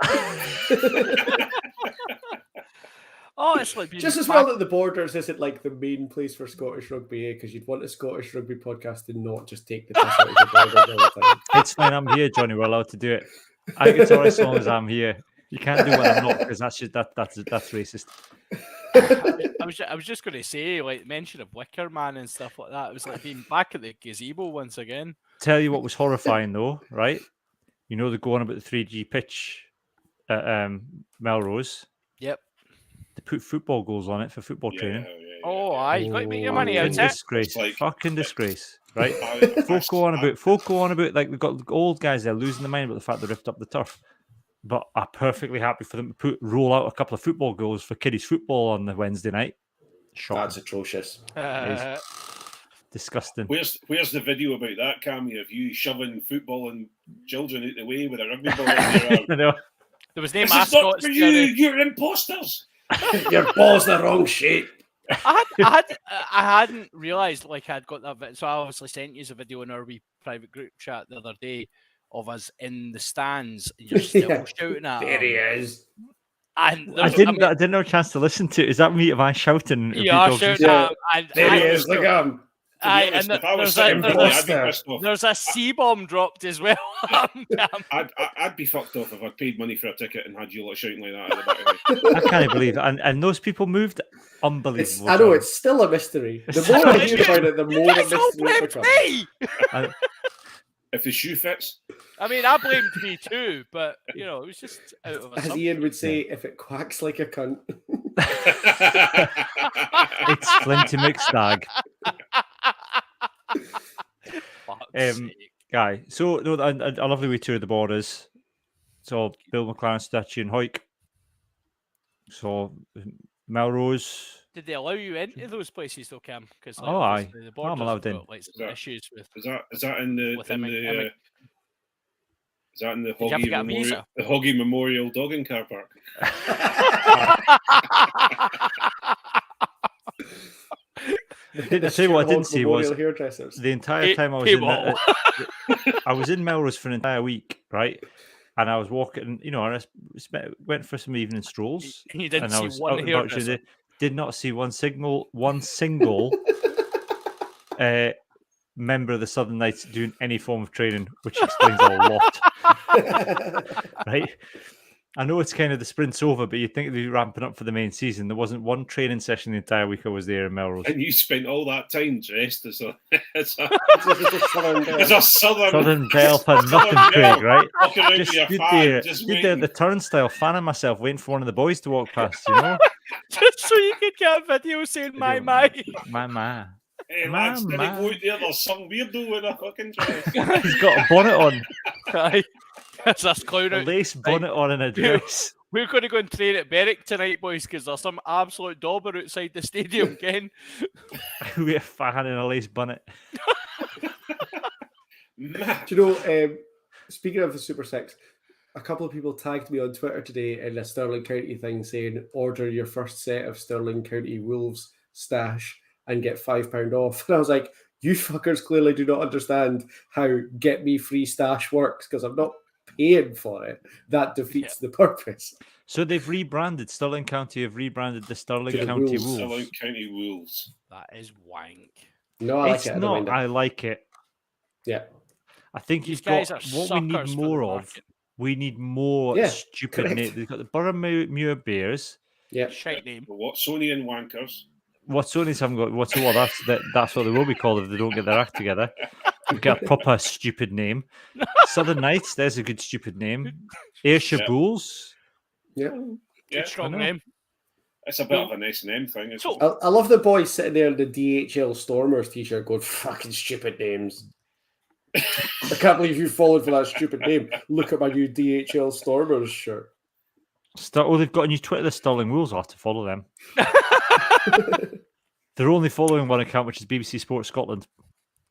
Oh, it's like being Just as well that the Borders isn't like the main place for Scottish rugby, because you'd want a Scottish rugby podcast to not just take the piss out of the Borders all the time. It's fine. I'm here, Johnny. We're allowed to do it. I think it's all right as long as I'm here. You can't do what I'm not, because that's racist. I was just going to say, like, mention of Wicker Man and stuff like that. It was like being back at the gazebo once again. Tell you what was horrifying though, right? You know, they're going about the 3G pitch at Melrose. Yep. They put football goals on it for football Yeah, training. Oh, aye, you got to make your money out Fucking of it. disgrace. It's like- Fucking disgrace. Right? I- Folk go on about like we've got old guys there losing their mind about the fact they ripped up the turf. But I'm perfectly happy for them to roll out a couple of football goals for kiddies football on the Wednesday night. Shocking. That's atrocious. Disgusting. Where's the video about that, Cammy, of you shoving football and children out the way with a rugby ball in your arm? I know. There was no This is not mascots. for you, Jerry. you're imposters. Your ball's the wrong shape. I hadn't realised like I'd got that video. So I obviously sent you a video in our wee private group chat the other day of us in the stands. And you're still Yeah. shouting at There he him. is. And I didn't have a chance to listen to it. Is that me? Am I shouting? you are shouting Yeah. at him. And There he I- is. Look at him. To be Aye, honest, and if I was there's sitting a- below, I'd be there's a- pissed off. There's a C-bomb dropped as well. I'd be fucked off if I'd paid money for a ticket and had you lot shouting like that at the back of me. I can't believe it. And those people moved unbelievable. I know John. it's still a mystery. The more I hear about it, the You more a guys all mystery it blamed becomes. me. If the shoe fits. I mean, I blamed me too, but you know, it was just out of As assumption. Ian would say, if it quacks like a cunt. It's Flinty McStag. Fuck's Um, sake. Guy. So no, a lovely way tour of the Borders. So Bill McLaren statue in Hoyk. So Melrose. Did they allow you into those places though, Cam? Because Oh, aye. the I'm Borders allowed have in. got, like, some Yeah. issues with. Is that in the With in Emmett- the Emmett. is that in the you have to Hoggy get a Memorial visa? the Hoggy Memorial Dogging Car Park? I tell you what, I didn't see was Memorial hairdressers. the entire Hey- time I was hey, in Wall. I was in Melrose for an entire week, right? And I was walking, you know, and I went for some evening strolls. And you didn't and I see was one out and about hairdresser. today, did not see one single member of the Southern Knights doing any form of training, which explains a lot, right? I know it's kind of the sprint's over, but you'd think they'd be ramping up for the main season. There wasn't one training session the entire week I was there in Melrose. And you spent all that time dressed as a as a, Southern girl. as a southern Southern Belle for nothing, Southern Belle. Craig, right? walking around Just with your stood fan, there, just stood there at waiting. the turnstile, fanning myself, waiting for one of the boys to walk past, you know? Just so you could get a video saying my. My. Hey lads, did Man. he go out there? There's some weirdo with a fucking dress. He's got a bonnet on, Aye. That's us clown a out. lace bonnet on and a dress. We're going to go and train at Berwick tonight, boys, because there's some absolute dauber outside the stadium, Ken. With a fan and a lace bonnet. Man, Do you know, speaking of the Super Six, a couple of people tagged me on Twitter today in a Stirling County thing saying, order your first set of Stirling County Wolves stash and get £5 off. And I was like, you fuckers clearly do not understand how get me free stash works because I'm not paying for it. That defeats the purpose. So they've rebranded. Stirling County have rebranded the Stirling To the County Wolves. Wolves. Stirling County Wolves. That is wank. No, I like It's it. I don't not. mind it. I like it. Yeah. I think These you've got guys are what we need suckers for the more of. market. We need more Yeah, stupid correct. names. They've got the Boroughmuir Bears. Yeah. Shite name. The Watsonian Wankers. Watsonis haven't got what's well, that's what they will be called if they don't get their act together. We get a proper stupid name. Southern Knights, there's a good stupid name. Ayrshire Yeah. Bulls. Yeah. Yeah, Good strong know. name. it's a bit of an S&M thing. Isn't So- it? I love the boy sitting there in the DHL Stormers t-shirt going, fucking stupid names. I can't believe you followed for that stupid name. Look at my new DHL Stormers shirt. They've got a new Twitter, the Stirling Wolves. I'll have to follow them. They're only following one account, which is BBC Sports Scotland.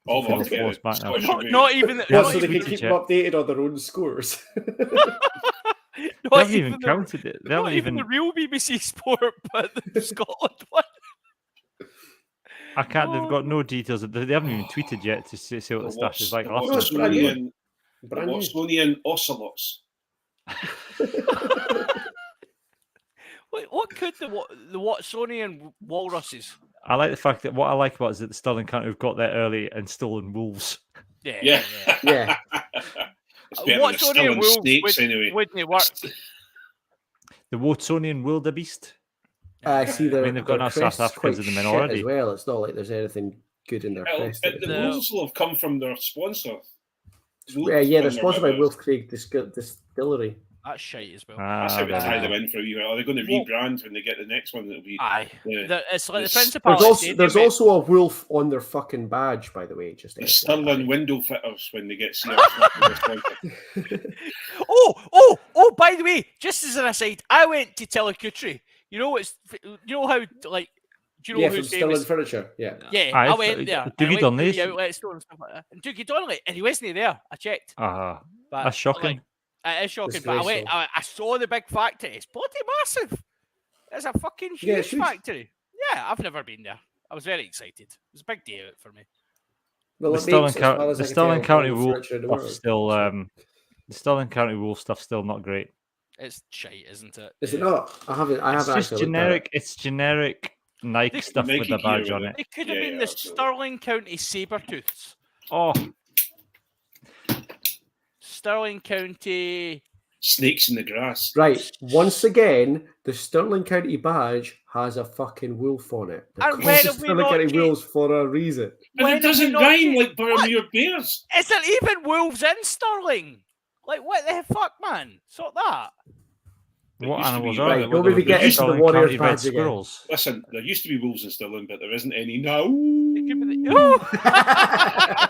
Oh, Follow okay. us back now. Scottish Not, Rugby. not even. Yeah, Yeah, not so they even, can keep yet. them updated on their own scores. They not haven't even the- counted it. They Not haven't even even. the real BBC Sport, but the Scotland one. I can't. They've got no details. They haven't even tweeted yet to say what the stash is like. The I'll have No, to- it's brand new. Watsonian, the Brand new. Watsonian Ocelots. What could the Watsonian walruses? I like the fact that what I like about it is that the Stirling County have got there early and stolen Wolves. Yeah. Yeah. Yeah. It's better than Watsonian Stirling wolves Snakes anyway. wouldn't work. The Watsonian Wildebeest. I see their, I mean, they've got their enough South crest's Africans quite in the shit minority. as well. It's not like there's anything good in their Well, crest. the rules will have come from their sponsor. Yeah, they're sponsored by Wolf Creek Distillery. That's shite as well. That's how we there tie we them go. in for a wee while. Are they going to Well- rebrand when they get the next one? It'll be Aye. the, It's like the There's- Principality. There's also a wolf on their fucking badge, by the way. Just the FYI. Stirling window fitters when they get CR. Oh! By the way, just as an aside, I went to Telecountry. You know how like. Do you know Yeah, from who's Stirling famous? Furniture. Yeah. Yeah, Aye, I went there. and I Dougie went Donnelly. to the outlet store and stuff like that. And Dougie Donnelly, and he wasn't there. I checked. Ah, But that's shocking. It is shocking, but I saw the big factory. It's bloody massive. It's a fucking Yeah, huge it's huge. factory. Yeah, I've never been there. I was very excited. It was a big day out for me. Well, The it Stirling makes, as far County, as the I can Stirling tell, County all the Wolf furniture in the stuff world. still. So- The Stirling County Wolf stuff still not great. It's shite, isn't it? Is it not? I haven't It's actually just looked at generic. It's generic Nike They- stuff Nike with the gear badge with on it. it. It could have Yeah, been yeah, the absolutely. Stirling County Sabertooths. Oh, Stirling County. Snakes in the grass. it. Right. Once again, the Stirling County badge has a fucking wolf on it. They're And called when the have we Stirling not County changed- Wolves for a reason. But When it have we doesn't not rhyme changed- like Boroughmuir Bears. Is there even wolves in Stirling? Like, what the fuck, man? Sort that. There what used to animals be- are Right, they? don't What maybe are get they? into the Stirling Warriors County red badge again. squirrels. Listen, there used to be wolves in Stirling, but there isn't any now. It could be the-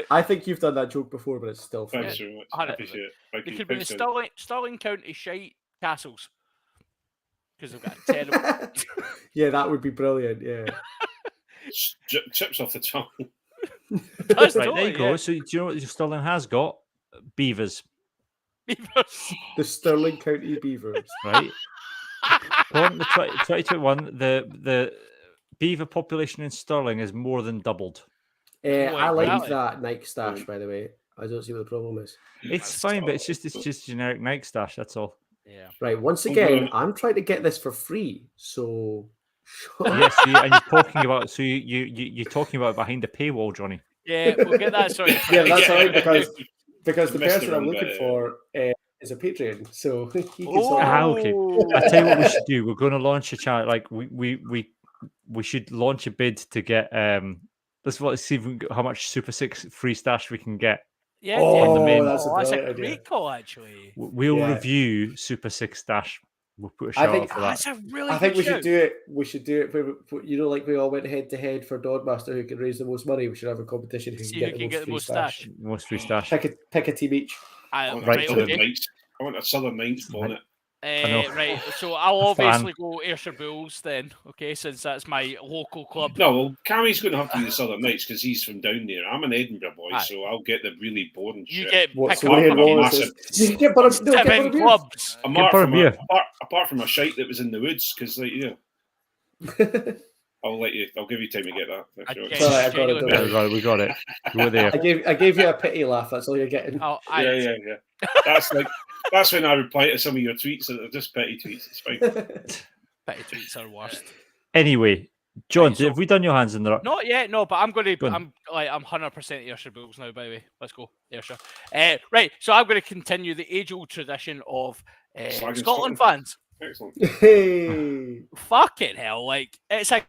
I think you've done that joke before, but it's still funny. Thanks very much. 100%. Appreciate it. Thank It you. could be the Thanks, Stirling County shite castles. Because they've got terrible. Yeah, that would be brilliant. Yeah. Chips off the tongue. That's Right, there totally, you go. yeah. So do you know what Stirling has got? Beavers, Beavers. The Stirling County Beavers. right? According to 2021, the beaver population in Stirling is more than doubled. I like Really? that Nike stash, by the way. I don't see what the problem is. It's fine, but it's just generic Nike stash. That's all. Yeah. Right, once I'm again, gonna- I'm trying to get this for free, so Yes, and you're talking about you're talking about behind the paywall, Johnny. Yeah, we'll get that sorted. yeah, that's Yeah. all right because the Missed the person I'm wrong looking bit, for is a Patreon, so he can Oh. sort Ah, out. okay. I tell you what we should do. We're going to launch a channel. Like we should launch a bid to get let's see if we can get how much Super 6 free stash we can get. Yeah, Oh, definitely. that's a That's a brilliant great idea. call, actually. We'll Yeah. review Super 6 stash. We'll put a I shout think- out for that. That's a really I think good we should shout. do it. We should do it. Like we all went head to head for Dodmaster, who can raise the most money. We should have a competition who See can who get can the most free stash. Most free stash. Pick a team each. I want Right, a so Southern the- Knights. I want a Southern Knights bonnet. know. So I'll Fan. obviously go Ayrshire Bulls then, okay, since that's my local club. No, well, Cammy's going to have to be the Southern Knights because he's from down there. I'm an Edinburgh boy, Aye. so I'll get the really boring You shit. get What's pick the way up it a was? massive- You can get Butterbeer. No, get seven Butterbeer. clubs. Apart from a shite that was in the woods, because I'll give you time to get that. I Sure. get It's all right, I got it, genuine- don't worry. We got it. We were there. I gave you a pity laugh. That's all you're getting. Oh, Yeah. That's when I reply to some of your tweets that are just petty tweets. It's fine. Petty tweets are worst. Anyway, John, Right, so- have we done your hands in the ruck? Not yet, no, but I'm going Go to. on. I'm 100% Ayrshire Bulls now. By the way, let's go Ayrshire. Right, so I'm going to continue the age-old tradition of Slagging Scotland Scotland. fans. Excellent. Hey. Fucking hell, like it's a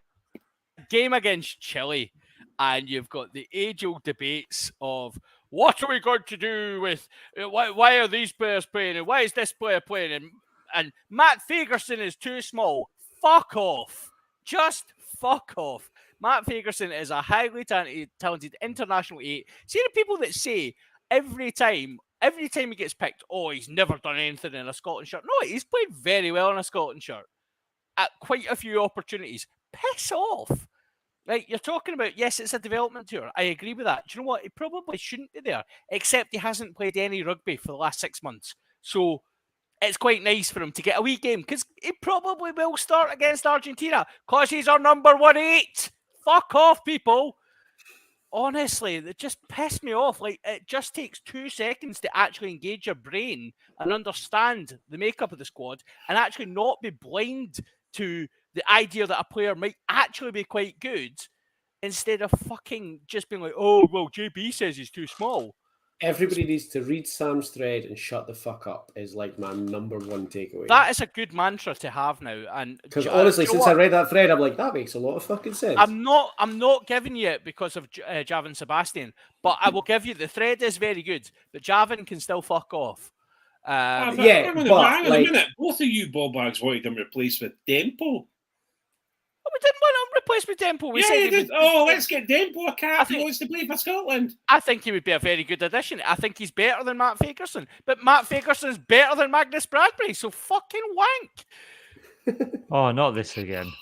game against Chile, and you've got the age-old debates of what are we going to do with why are these players playing and why is this player playing and Matt Fagerson is too small. Fuck off. Just fuck off. Matt Fagerson is a highly talented international 8. See the people that say every time he gets picked, oh, he's never done anything in a Scotland shirt. No, he's played very well in a Scotland shirt at quite a few opportunities. Piss off. Like, you're talking about, yes, it's a development tour. I agree with that. Do you know what? He probably shouldn't be there, except he hasn't played any rugby for the last 6 months. So it's quite nice for him to get a wee game, because he probably will start against Argentina, because he's our number 1-8. Fuck off, people. Honestly, that just pissed me off. Like, it just takes 2 seconds to actually engage your brain and understand the makeup of the squad and actually not be blind to the idea that a player might actually be quite good instead of fucking just being like, oh, well, JB says he's too small. Everybody needs to read Sam's thread and shut the fuck up is like my number one takeaway. That is a good mantra to have now. And Because honestly, do you know since I what? read that thread, I'm like, that makes a lot of fucking sense. I'm not giving you it because of Javin Sebastian, but I will give you the thread is very good, but Javin can still fuck off. Yeah, hang on but, a like- minute. Both of you ball bags wanted him replaced with Dempo. We didn't want to replace with Temple. We Yeah, said you he did. would- Oh, let's get Dempo a I cat who think- wants to play for Scotland. I think he would be a very good addition. I think he's better than Matt Fagerson, but Matt Fagerson's better than Magnus Bradbury, so fucking wank. Oh, not this again.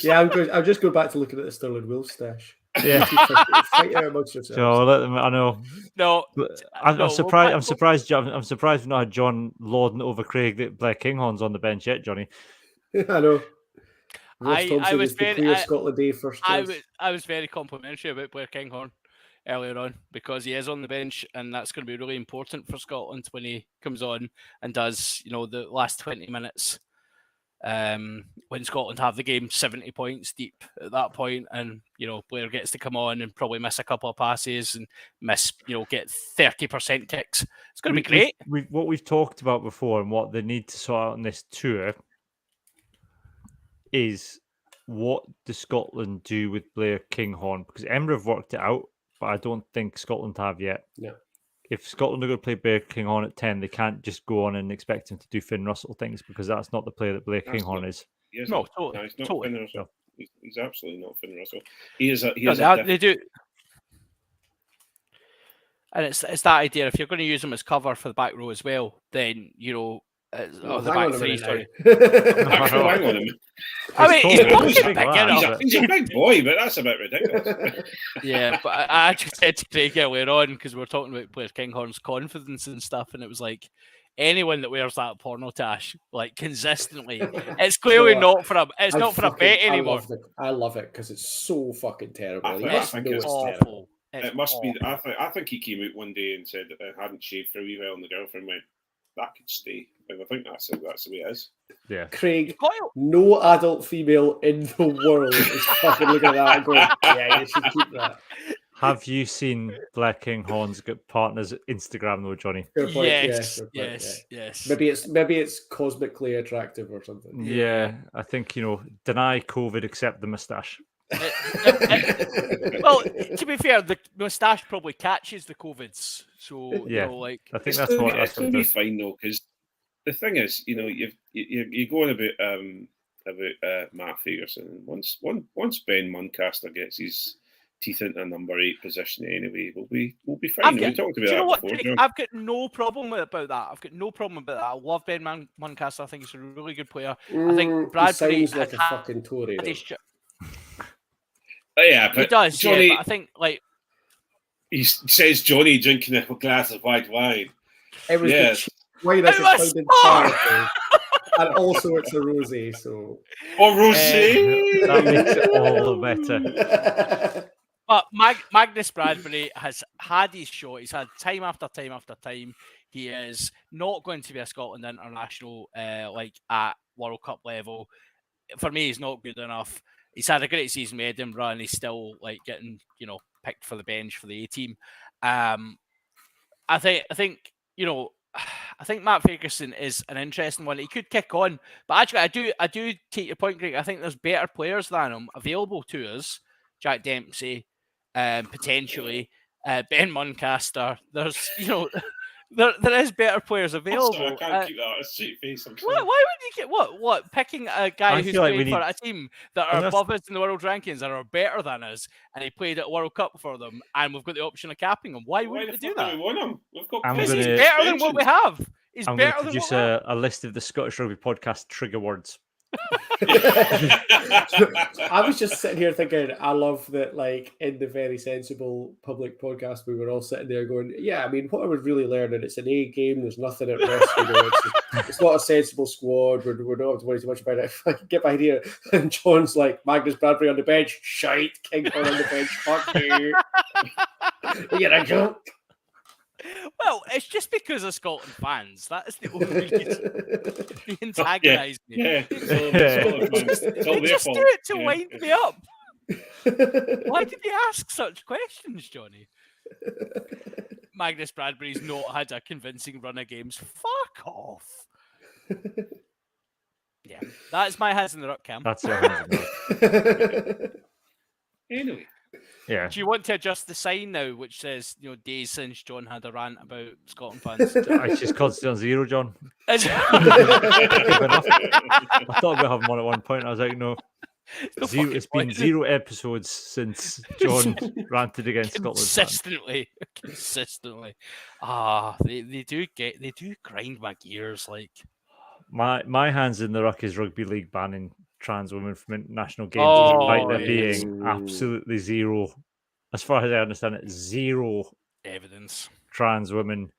Yeah, I'm just going back to looking at the Sterling Will stash. Yeah. Fight out amongst yourselves. So let them. I know. No, But I'm No, surprised. we'll- I'm surprised. I'm surprised we've not had John lording over Craig that Blair Kinghorn's on the bench yet, Johnny. I know. Ross I Thompson was is the very- clear I- Scotland Day first choice. I was very complimentary about Blair Kinghorn earlier on because he is on the bench, and that's going to be really important for Scotland when he comes on and does, the last 20 minutes. When Scotland have the game 70 points deep at that point, and Blair gets to come on and probably miss a couple of passes and get 30% kicks. It's going to be great. What we've talked about before and what they need to sort out on this tour is what does Scotland do with Blair Kinghorn? Because Edinburgh have worked it out, but I don't think Scotland have yet. No. If Scotland are going to play Blair Kinghorn at 10, they can't just go on and expect him to do Finn Russell things, because that's not the player that Blair That's Kinghorn not- is. He isn't. No, totally. No, he's not totally. Finn Russell. He's absolutely not Finn Russell. He is a. He No, is a they do. And it's that idea, if you're going to use him as cover for the back row as well, then, or the hang on back a three, minute sorry. now. Hang on a minute. I mean, he's tall, fucking he's big, big lad, you know. but- He's a big boy, but that's a bit ridiculous. Yeah, but I actually said to Craig earlier on, because we were talking about Blair Kinghorn's confidence and stuff, and it was like, anyone that wears that porno tash, like, consistently, it's clearly No, not for a I not for a fucking- bet anymore. I love it because it's so fucking terrible. I He think- must I think know it's it's terrible. Awful. It's It must be. awful. I think he came out one day and said that I hadn't shaved for a wee while, and the girlfriend went, "That could stay." And I think that's the way it is. Yeah. Craig, Kyle, no adult female in the world is fucking looking at that and going, yeah, you should keep that. Have you seen Blair Kinghorn's partner's Instagram though, Johnny? Fair point, yes, fair point, yes, yes. Maybe it's cosmically attractive or something. Yeah, I think deny COVID, accept the moustache. Well, to be fair, the moustache probably catches the COVIDs, so Yeah. like. I think It's that's what it's going to it be does. fine though, because the thing is, you're going about Matt Fagerson. Once Ben Muncaster gets his teeth into a number 8 position anyway. We'll be fine. We talked about do you know that what, before. Jake? John. I've got no problem about that. I've got no problem about that. I love Ben Muncaster. I think he's a really good player. I think He Bradbury sounds like a fucking Tory. had Though. his Yeah, he but does, Johnny, yeah, but I think like he says Johnny drinking a glass of white wine. It was Yes. the cheap wine It was found in smart! Paris, and also it's a rosé. So Or rosé. That makes it all the better. But Magnus Bradbury has had his shot. He's had time after time after time. He is not going to be a Scotland international like at World Cup level. For me, he's not good enough. He's had a great season with Edinburgh, and he's still like getting picked for the bench for the A team. I think I think Matt Ferguson is an interesting one. He could kick on, but actually, I do take your point, Greg. I think there's better players than him available to us. Jack Dempsey, potentially Ben Muncaster. There's there is better players available. Sorry, I can't keep that on a straight face. Why would you get what picking a guy I who's feel like playing we for need- a team that are above us in the world rankings and are better than us, and he played at World Cup for them, and we've got the option of capping him? Why Why wouldn't the we do fuck that? do we want him? We've got I'm Because gonna- he's better than what we have. He's I'm going to better than produce what we have. a list of the Scottish Rugby podcast trigger words. I was just sitting here thinking, I love that, like, in the very sensible public podcast, we were all sitting there going, yeah, I mean, what I would really learn, and it's an A game, there's nothing at risk, it's not a sensible squad, we don't have to worry too much about it. If I can get behind here, and John's like, Magnus Bradbury on the bench, shite, King Kong on the bench, fuck you. You're a joke. Well, it's just because of Scotland fans. That is the only reason. They antagonise me. Yeah, They just do it to wind me up. Why did you ask such questions, Johnny? Magnus Bradbury's not had a convincing run of games. Fuck off. Yeah, that's my hands in the ruck, Cam. That's your hands in the ruck. Anyway. Yeah. Do you want to adjust the sign now, which says, days since John had a rant about Scotland fans? It's just constantly on zero, John. Is- I thought about having one at one point. I was like, no. No Zero, fucking it's been point. 0 episodes since John ranted against Scotland fans. Consistently. They do grind my gears, like. My hands in the ruck is rugby league banning trans women from international games, Oh, despite there yes. being absolutely zero, as far as I understand it, zero Evidence. trans women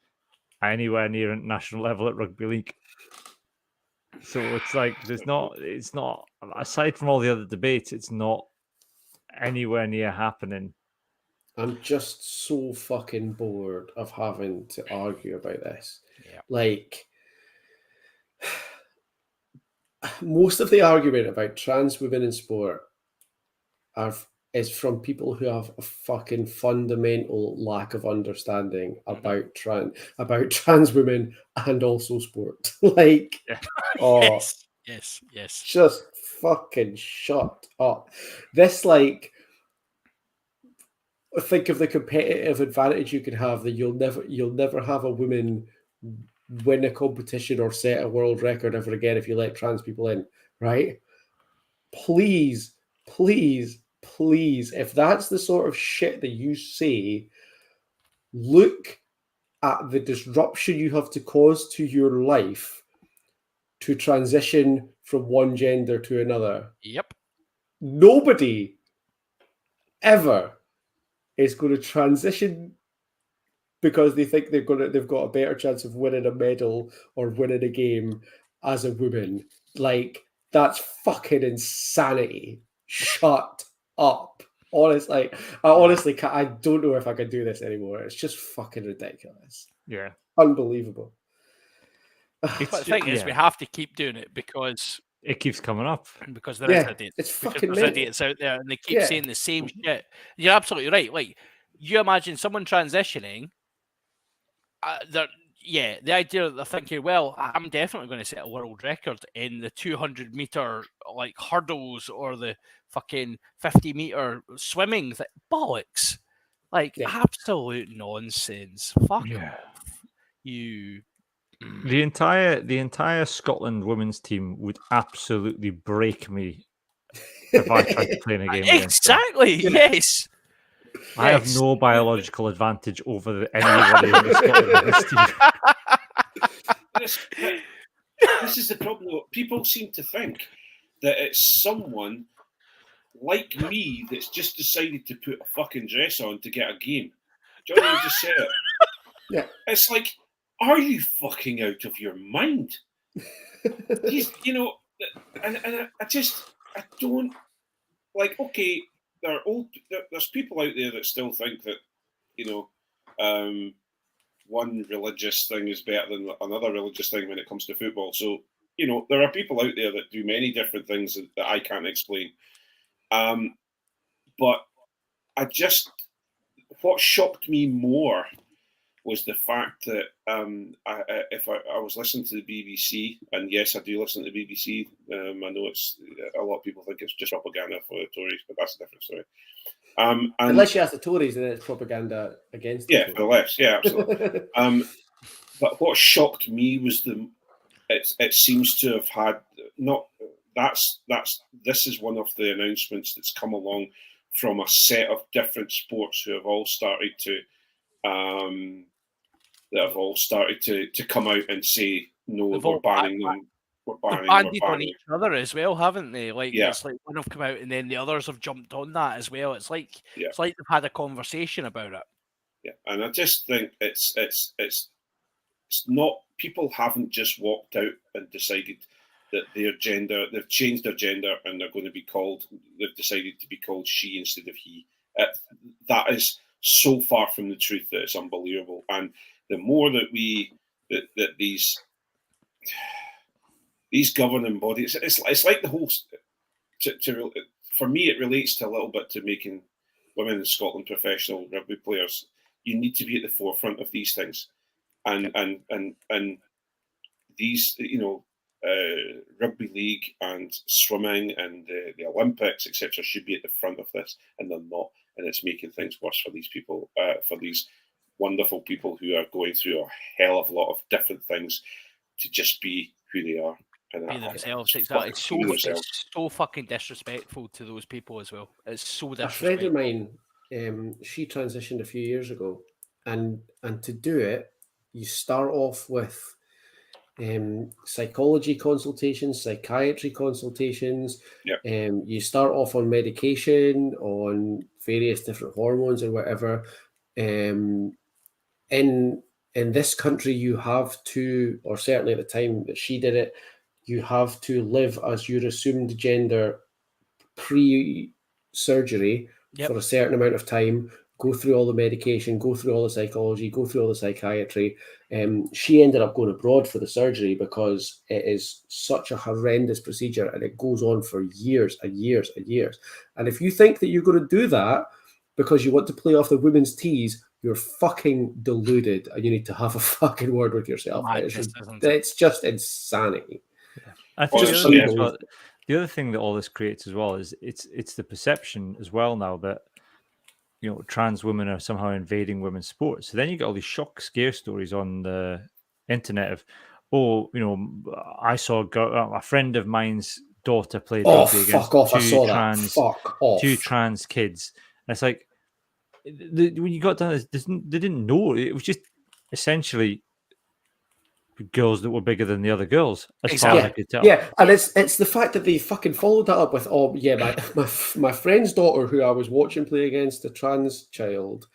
anywhere near international level at rugby league. So it's like it's not aside from all the other debates, it's not anywhere near happening. I'm just so fucking bored of having to argue about this. Yeah. Like, most of the argument about trans women in sport is from people who have a fucking fundamental lack of understanding about trans women and also sport. Like, oh, Yes. just fucking shut up. This, like, think of the competitive advantage you can have that you'll never have a woman win a competition or set a world record ever again if you let trans people in, right? Please, if that's the sort of shit that you say, look at the disruption you have to cause to your life to transition from one gender to another. Yep. Nobody ever is going to transition because they think they've got a better chance of winning a medal or winning a game as a woman. Like, that's fucking insanity. Shut up. Honestly, I don't know if I can do this anymore. It's just fucking ridiculous. Yeah. Unbelievable. But the thing is, we have to keep doing it because it keeps coming up. Because there is idiots. It's because fucking there's mental. idiots out there and they keep saying the same shit. You're absolutely right. Like, you imagine someone transitioning, the idea that they're thinking, well, I'm definitely going to set a world record in the 200 meter like hurdles or the fucking 50 meter swimming. Bollocks. Like, absolute nonsense. Fuck off. You. The entire Scotland women's team would absolutely break me if I tried to play in a game. Exactly. Yes. I have Yes. no biological advantage over anybody in the Scotland this team. This is the problem, though. People seem to think that it's someone like me that's just decided to put a fucking dress on to get a game. Johnny just said it. Yeah. It's like, are you fucking out of your mind? You know, and I don't like. Okay, there's people out there that still think that, you know, one religious thing is better than another religious thing when it comes to football. So, you know, there are people out there that do many different things that I can't explain. But what shocked me more was the fact that I was listening to the BBC, and yes, I do listen to the BBC. I know a lot of people think it's just propaganda for the Tories, but that's a different story. Unless you ask the Tories, then it's propaganda against the Tories. For the left, yeah, absolutely. But what shocked me was it seems to have had this is one of the announcements that's come along from a set of different sports who have all started to come out and say no, we're banning them. We're banning. On each other as well, haven't they? Like, yeah. It's like one have come out and then the others have jumped on that as well. It's like it's like they've had a conversation about it. Yeah, and I just think it's not. People haven't just walked out and decided that they've changed their gender and they're going to be called. They've decided to be called she instead of he. That is so far from the truth that it's unbelievable. And the more that that these governing bodies, it's like the whole. For me, it relates to a little bit to making women in Scotland professional rugby players. You need to be at the forefront of these things, and these, you know, rugby league and swimming and the Olympics, etc., should be at the front of this, and they're not, and it's making things worse for these people, for these wonderful people who are going through a hell of a lot of different things to just be who they are. And be themselves, exactly. It's so fucking disrespectful to those people as well. It's so disrespectful. A friend of mine, she transitioned a few years ago, and to do it, you start off with psychology consultations, psychiatry consultations. Yep. You start off on medication, on various different hormones and whatever. In this country, you have to, or certainly at the time that she did it, you have to live as your assumed gender pre-surgery for a certain amount of time, go through all the medication, go through all the psychology, go through all the psychiatry. She ended up going abroad for the surgery because it is such a horrendous procedure and it goes on for years and years and years. And if you think that you're going to do that because you want to play off the women's tees, you're fucking deluded and you need to have a fucking word with yourself. It's just insanity. I think the other thing that all this creates as well is it's the perception as well now that, you know, trans women are somehow invading women's sports. So then you get all these shock scare stories on the internet of, oh, you know, I saw a friend of mine's daughter played rugby against two trans kids. And it's like, when you got done, they didn't know. It was just essentially girls that were bigger than the other girls, as far as I could tell. Yeah, and it's the fact that they fucking followed that up with, oh yeah, my friend's daughter, who I was watching play against, a trans child,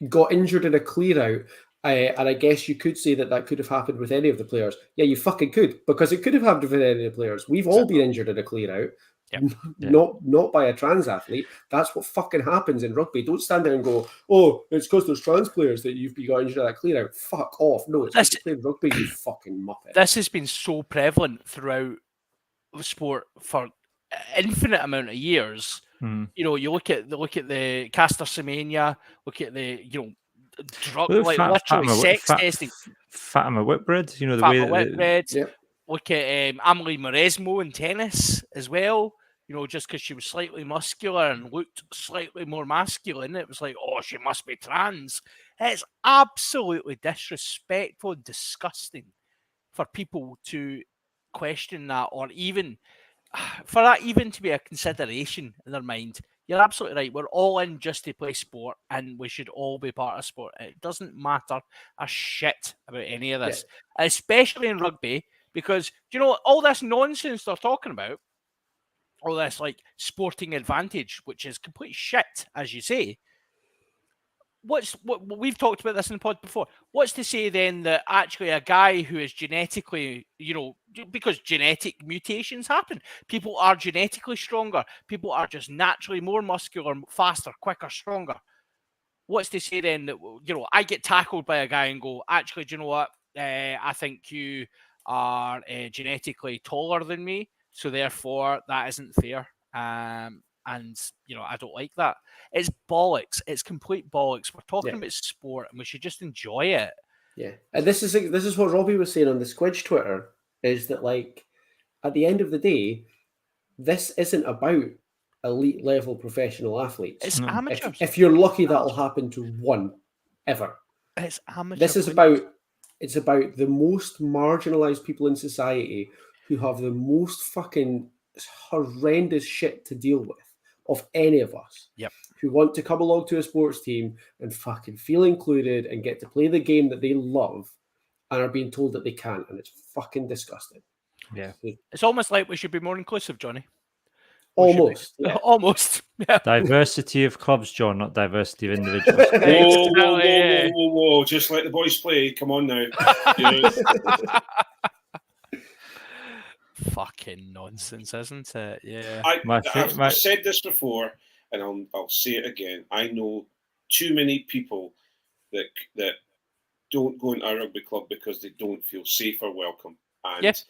got injured in a clear out. And I guess you could say that could have happened with any of the players. Yeah, you fucking could, because it could have happened with any of the players. We've all been injured in a clear out. Not by a trans athlete. That's what fucking happens in rugby. Don't stand there and go, oh, it's because there's trans players that you got injured at that clear out. Fuck off. No, it's because you played rugby, you fucking muppet. This has been so prevalent throughout sport for infinite amount of years. You know, you look at the Caster Semenya, look at the, you know, drug, literally sex testing. Fatima Whitbread, you know, Look at Amelie Mauresmo in tennis as well. You know, just because she was slightly muscular and looked slightly more masculine, it was like, oh, she must be trans. It's absolutely disrespectful and disgusting for people to question that, or even for that even to be a consideration in their mind. You're absolutely right. We're all in just to play sport, and we should all be part of sport. It doesn't matter a shit about any of this, especially in rugby, because do you know all this nonsense they're talking about, all this like sporting advantage, which is complete shit, as you say. What we've talked about this in the pod before. What's to say then that actually a guy who is genetically, because genetic mutations happen, people are genetically stronger, people are just naturally more muscular, faster, quicker, stronger. What's to say then that I get tackled by a guy and go, actually, do you know what? I think you are genetically taller than me, so therefore that isn't fair. And I don't like that. It's bollocks. It's complete bollocks. We're talking about sport, and we should just enjoy it. Yeah, and this is what Robbie was saying on the Squidge Twitter, is that like at the end of the day, this isn't about elite level professional athletes. It's amateurs. If you're lucky, that'll happen to one ever. It's amateur. This is about the most marginalized people in society who have the most fucking horrendous shit to deal with of any of us. Yep. Who want to come along to a sports team and fucking feel included and get to play the game that they love and are being told that they can't, and it's fucking disgusting. Yeah. It's almost like we should be more inclusive, Johnny. Almost. Yeah. Almost. Yeah. Diversity of clubs, John, not diversity of individuals. Whoa. Just let the boys play. Come on now. Fucking nonsense, isn't it? Yeah. I've said this before, and I'll say it again. I know too many people that don't go into a rugby club because they don't feel safe or welcome. And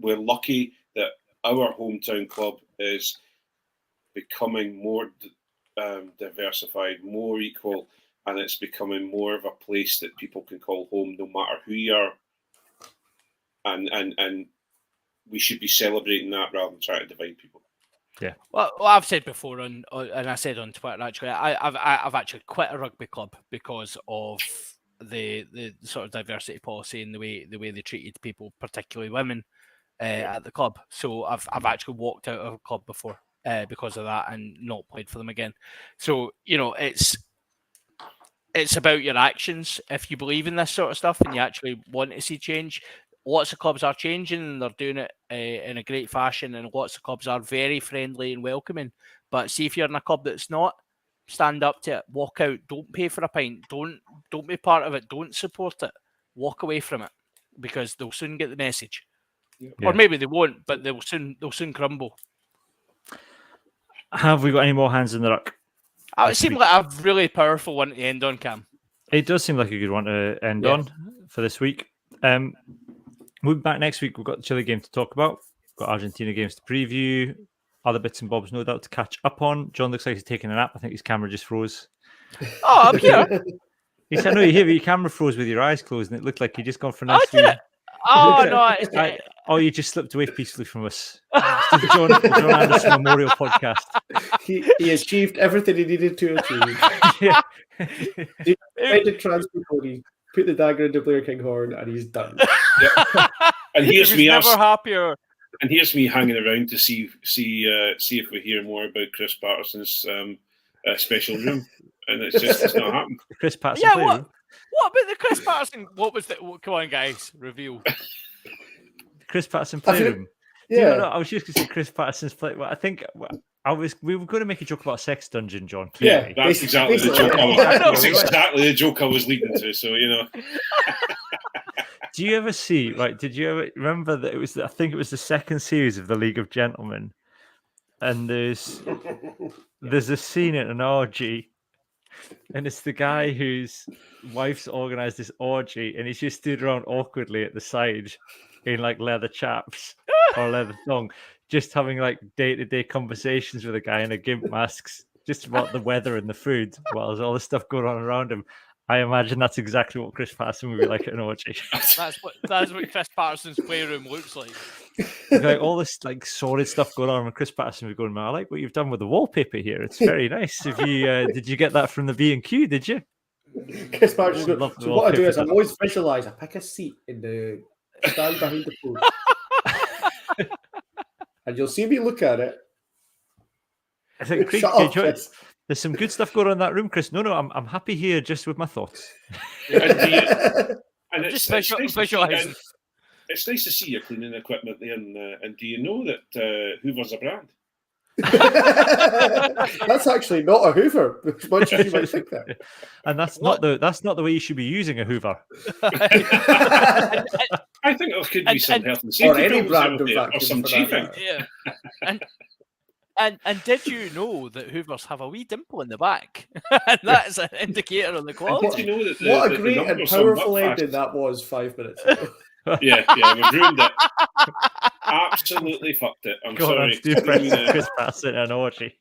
we're lucky that our hometown club is becoming more diversified, more equal, and it's becoming more of a place that people can call home no matter who you are. And we should be celebrating that rather than trying to divide people. Yeah. Well, I've said before, and I said on Twitter actually, I've actually quit a rugby club because of the sort of diversity policy and the way they treated people, particularly women, at the club. So I've actually walked out of a club before because of that and not played for them again. So it's about your actions. If you believe in this sort of stuff and you actually want to see change. Lots of clubs are changing and they're doing it in a great fashion, and lots of clubs are very friendly and welcoming. But see if you're in a club that's not, stand up to it, walk out, don't pay for a pint, don't be part of it, don't support it, walk away from it, because they'll soon get the message. Yeah. Or maybe they won't, but they'll soon crumble. Have we got any more hands in the ruck? It seemed like a really powerful one to end on, Cam. It does seem like a good one to end on for this week. We'll be back next week. We've got the Chile game to talk about. We've got Argentina games to preview. Other bits and bobs, no doubt, to catch up on. John looks like he's taking a nap. I think his camera just froze. Oh, I'm here. He said, no, you're here, but your camera froze with your eyes closed, and it looked like you just gone for a nice no. You just slipped away peacefully from us. The John Anderson Memorial Podcast. He achieved everything he needed to achieve. He tried to transfer Cody. Put the dagger into Blair Kinghorn, and he's done. And here's me never happier. And here's me hanging around to see if we hear more about Chris Patterson's special room, and it's not happened. Chris Patterson. Yeah, what about the Chris Patterson? What was the? Come on, guys, reveal. The Chris Patterson playroom. Yeah, I was just going to say Chris Patterson's play. Well, I think we were going to make a joke about sex dungeon, John. Clearly. Yeah, that's exactly the joke. That's exactly the joke I was leading to. So Do you ever see? Right? Did you ever remember that it was? I think it was the second series of the League of Gentlemen, and there's a scene at an orgy, and it's the guy whose wife's organised this orgy, and he's just stood around awkwardly at the side in like leather chaps or leather thong, just having like day-to-day conversations with a guy in a gimp masks, just about the weather and the food, while there's all this stuff going on around him. I imagine that's exactly what Chris Patterson would be like at an orgy. That's what Chris Patterson's playroom looks like. Like all this like sordid stuff going on, and Chris Patterson would be going, "Man, I like what you've done with the wallpaper here. It's very nice. If you did you get that from the B&Q? Did you?" Chris Patterson. So what I do is I always visualize. I pick a seat in the stand behind the pool, and you'll see me look at it. I think Craig, Shut up, Joy, Chris. there's some good stuff going on in that room, Chris. No, I'm happy here just with my thoughts. And Just nice to see- visualising. and it's nice to see your cleaning equipment there. And do you know that Hoover's a brand? That's actually not a Hoover, as much as you might think that. And that's not the way you should be using a Hoover. I think there could be some and- health and Or safety any bills brand out of there, or vacuum some for that chafing. matter. Yeah. And did you know that Hoovers have a wee dimple in the back? And that's an indicator of the And did quality. you know that What a the great and numbers on powerful Buckfast- ending that was 5 minutes ago. Yeah, we've ruined it. Absolutely fucked it. I'm God, sorry. that's different. Chris Patterson and Orgy.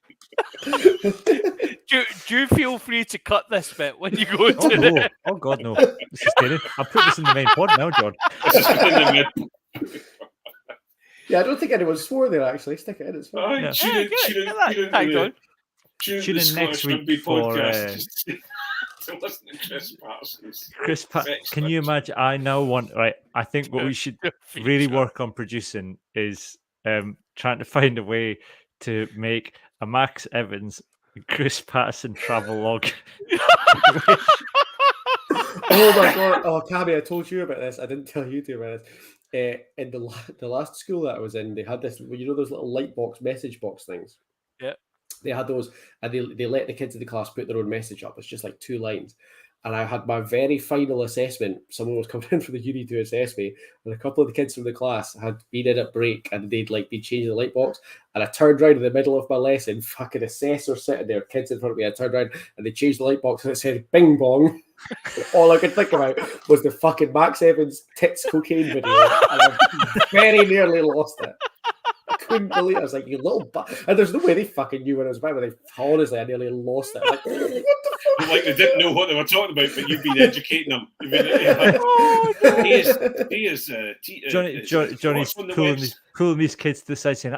Do you feel free to cut this bit when you go Oh to no! the... Oh God, no! This is scary. I'll put this in the main pod now, John. This is in the mid- Yeah, I don't think anyone swore there, actually. Stick it in, it's fine. Aye, Yeah. tune in- tune in- that tune in tagged to the- on. tune Tune the in next Scottish week Rugby for, podcast to listen to Chris Patterson's. Chris, sex can you tips. imagine? I now want. Right, I think what we should really work on producing is trying to find a way to make a Max Evans, Chris Patterson travel log. Oh my god! Oh, Cammy, I told you about this. I didn't tell you to about this. In the last school that I was in, they had this. You know those little light box message box things. Yeah. They had those, and they let the kids in the class put their own message up. It's just like 2 lines. And I had my very final assessment. Someone was coming in from the uni to assess me, and a couple of the kids from the class had been in at break, and they'd like been changing the light box. And I turned around in the middle of my lesson, fucking assessor sitting there, kids in front of me. I turned around and they changed the light box, and it said "Bing Bong." All I could think about was the fucking Max Evans tits cocaine video, and I very nearly lost it. I couldn't believe it. I was like, "You little and there's no way they fucking knew what I was about. But they honestly, I nearly lost it. I'm like, what the fuck? Like they didn't know what they were talking about, but you've been educating them. You've been, he is Johnny's pulling these kids to the side saying,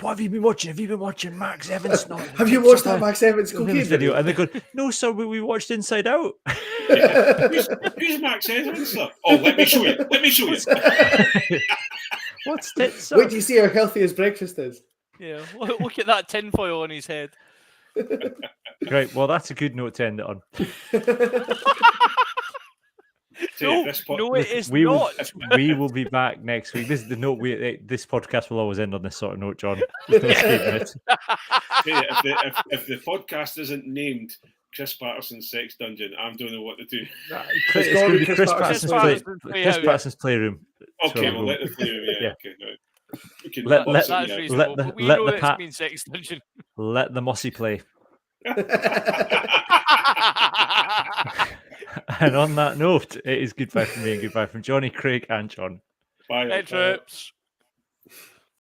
"What have you been watching? Have you been watching Max Evans? No, Have you watched that Max Evans cocaine video?" video? And they go, "No, sir, we watched Inside Out." Who's Max Evans? Sir? Oh, let me show you. Let me show you. What's tits? Sir? Wait till you see how healthy his breakfast is. Yeah, look at that tinfoil on his head. Right, well, that's a good note to end it on. No, it is we not. We will be back next week. This is the note. This podcast will always end on this sort of note, John. There's no escaping it. If the podcast isn't named Chris Patterson's Sex Dungeon, I don't know what to do. It's going to be Chris Patterson's Patterson's Playroom. Okay, So we'll let the playroom. Yeah, yeah. okay. No. We can Let- box That's it, yeah. reasonable. the- but we let know the it's pat- been sex dungeon. Let the Mossy play. And on that note, it is goodbye from me and goodbye from Johnny, Craig, and John. Bye. Head trips.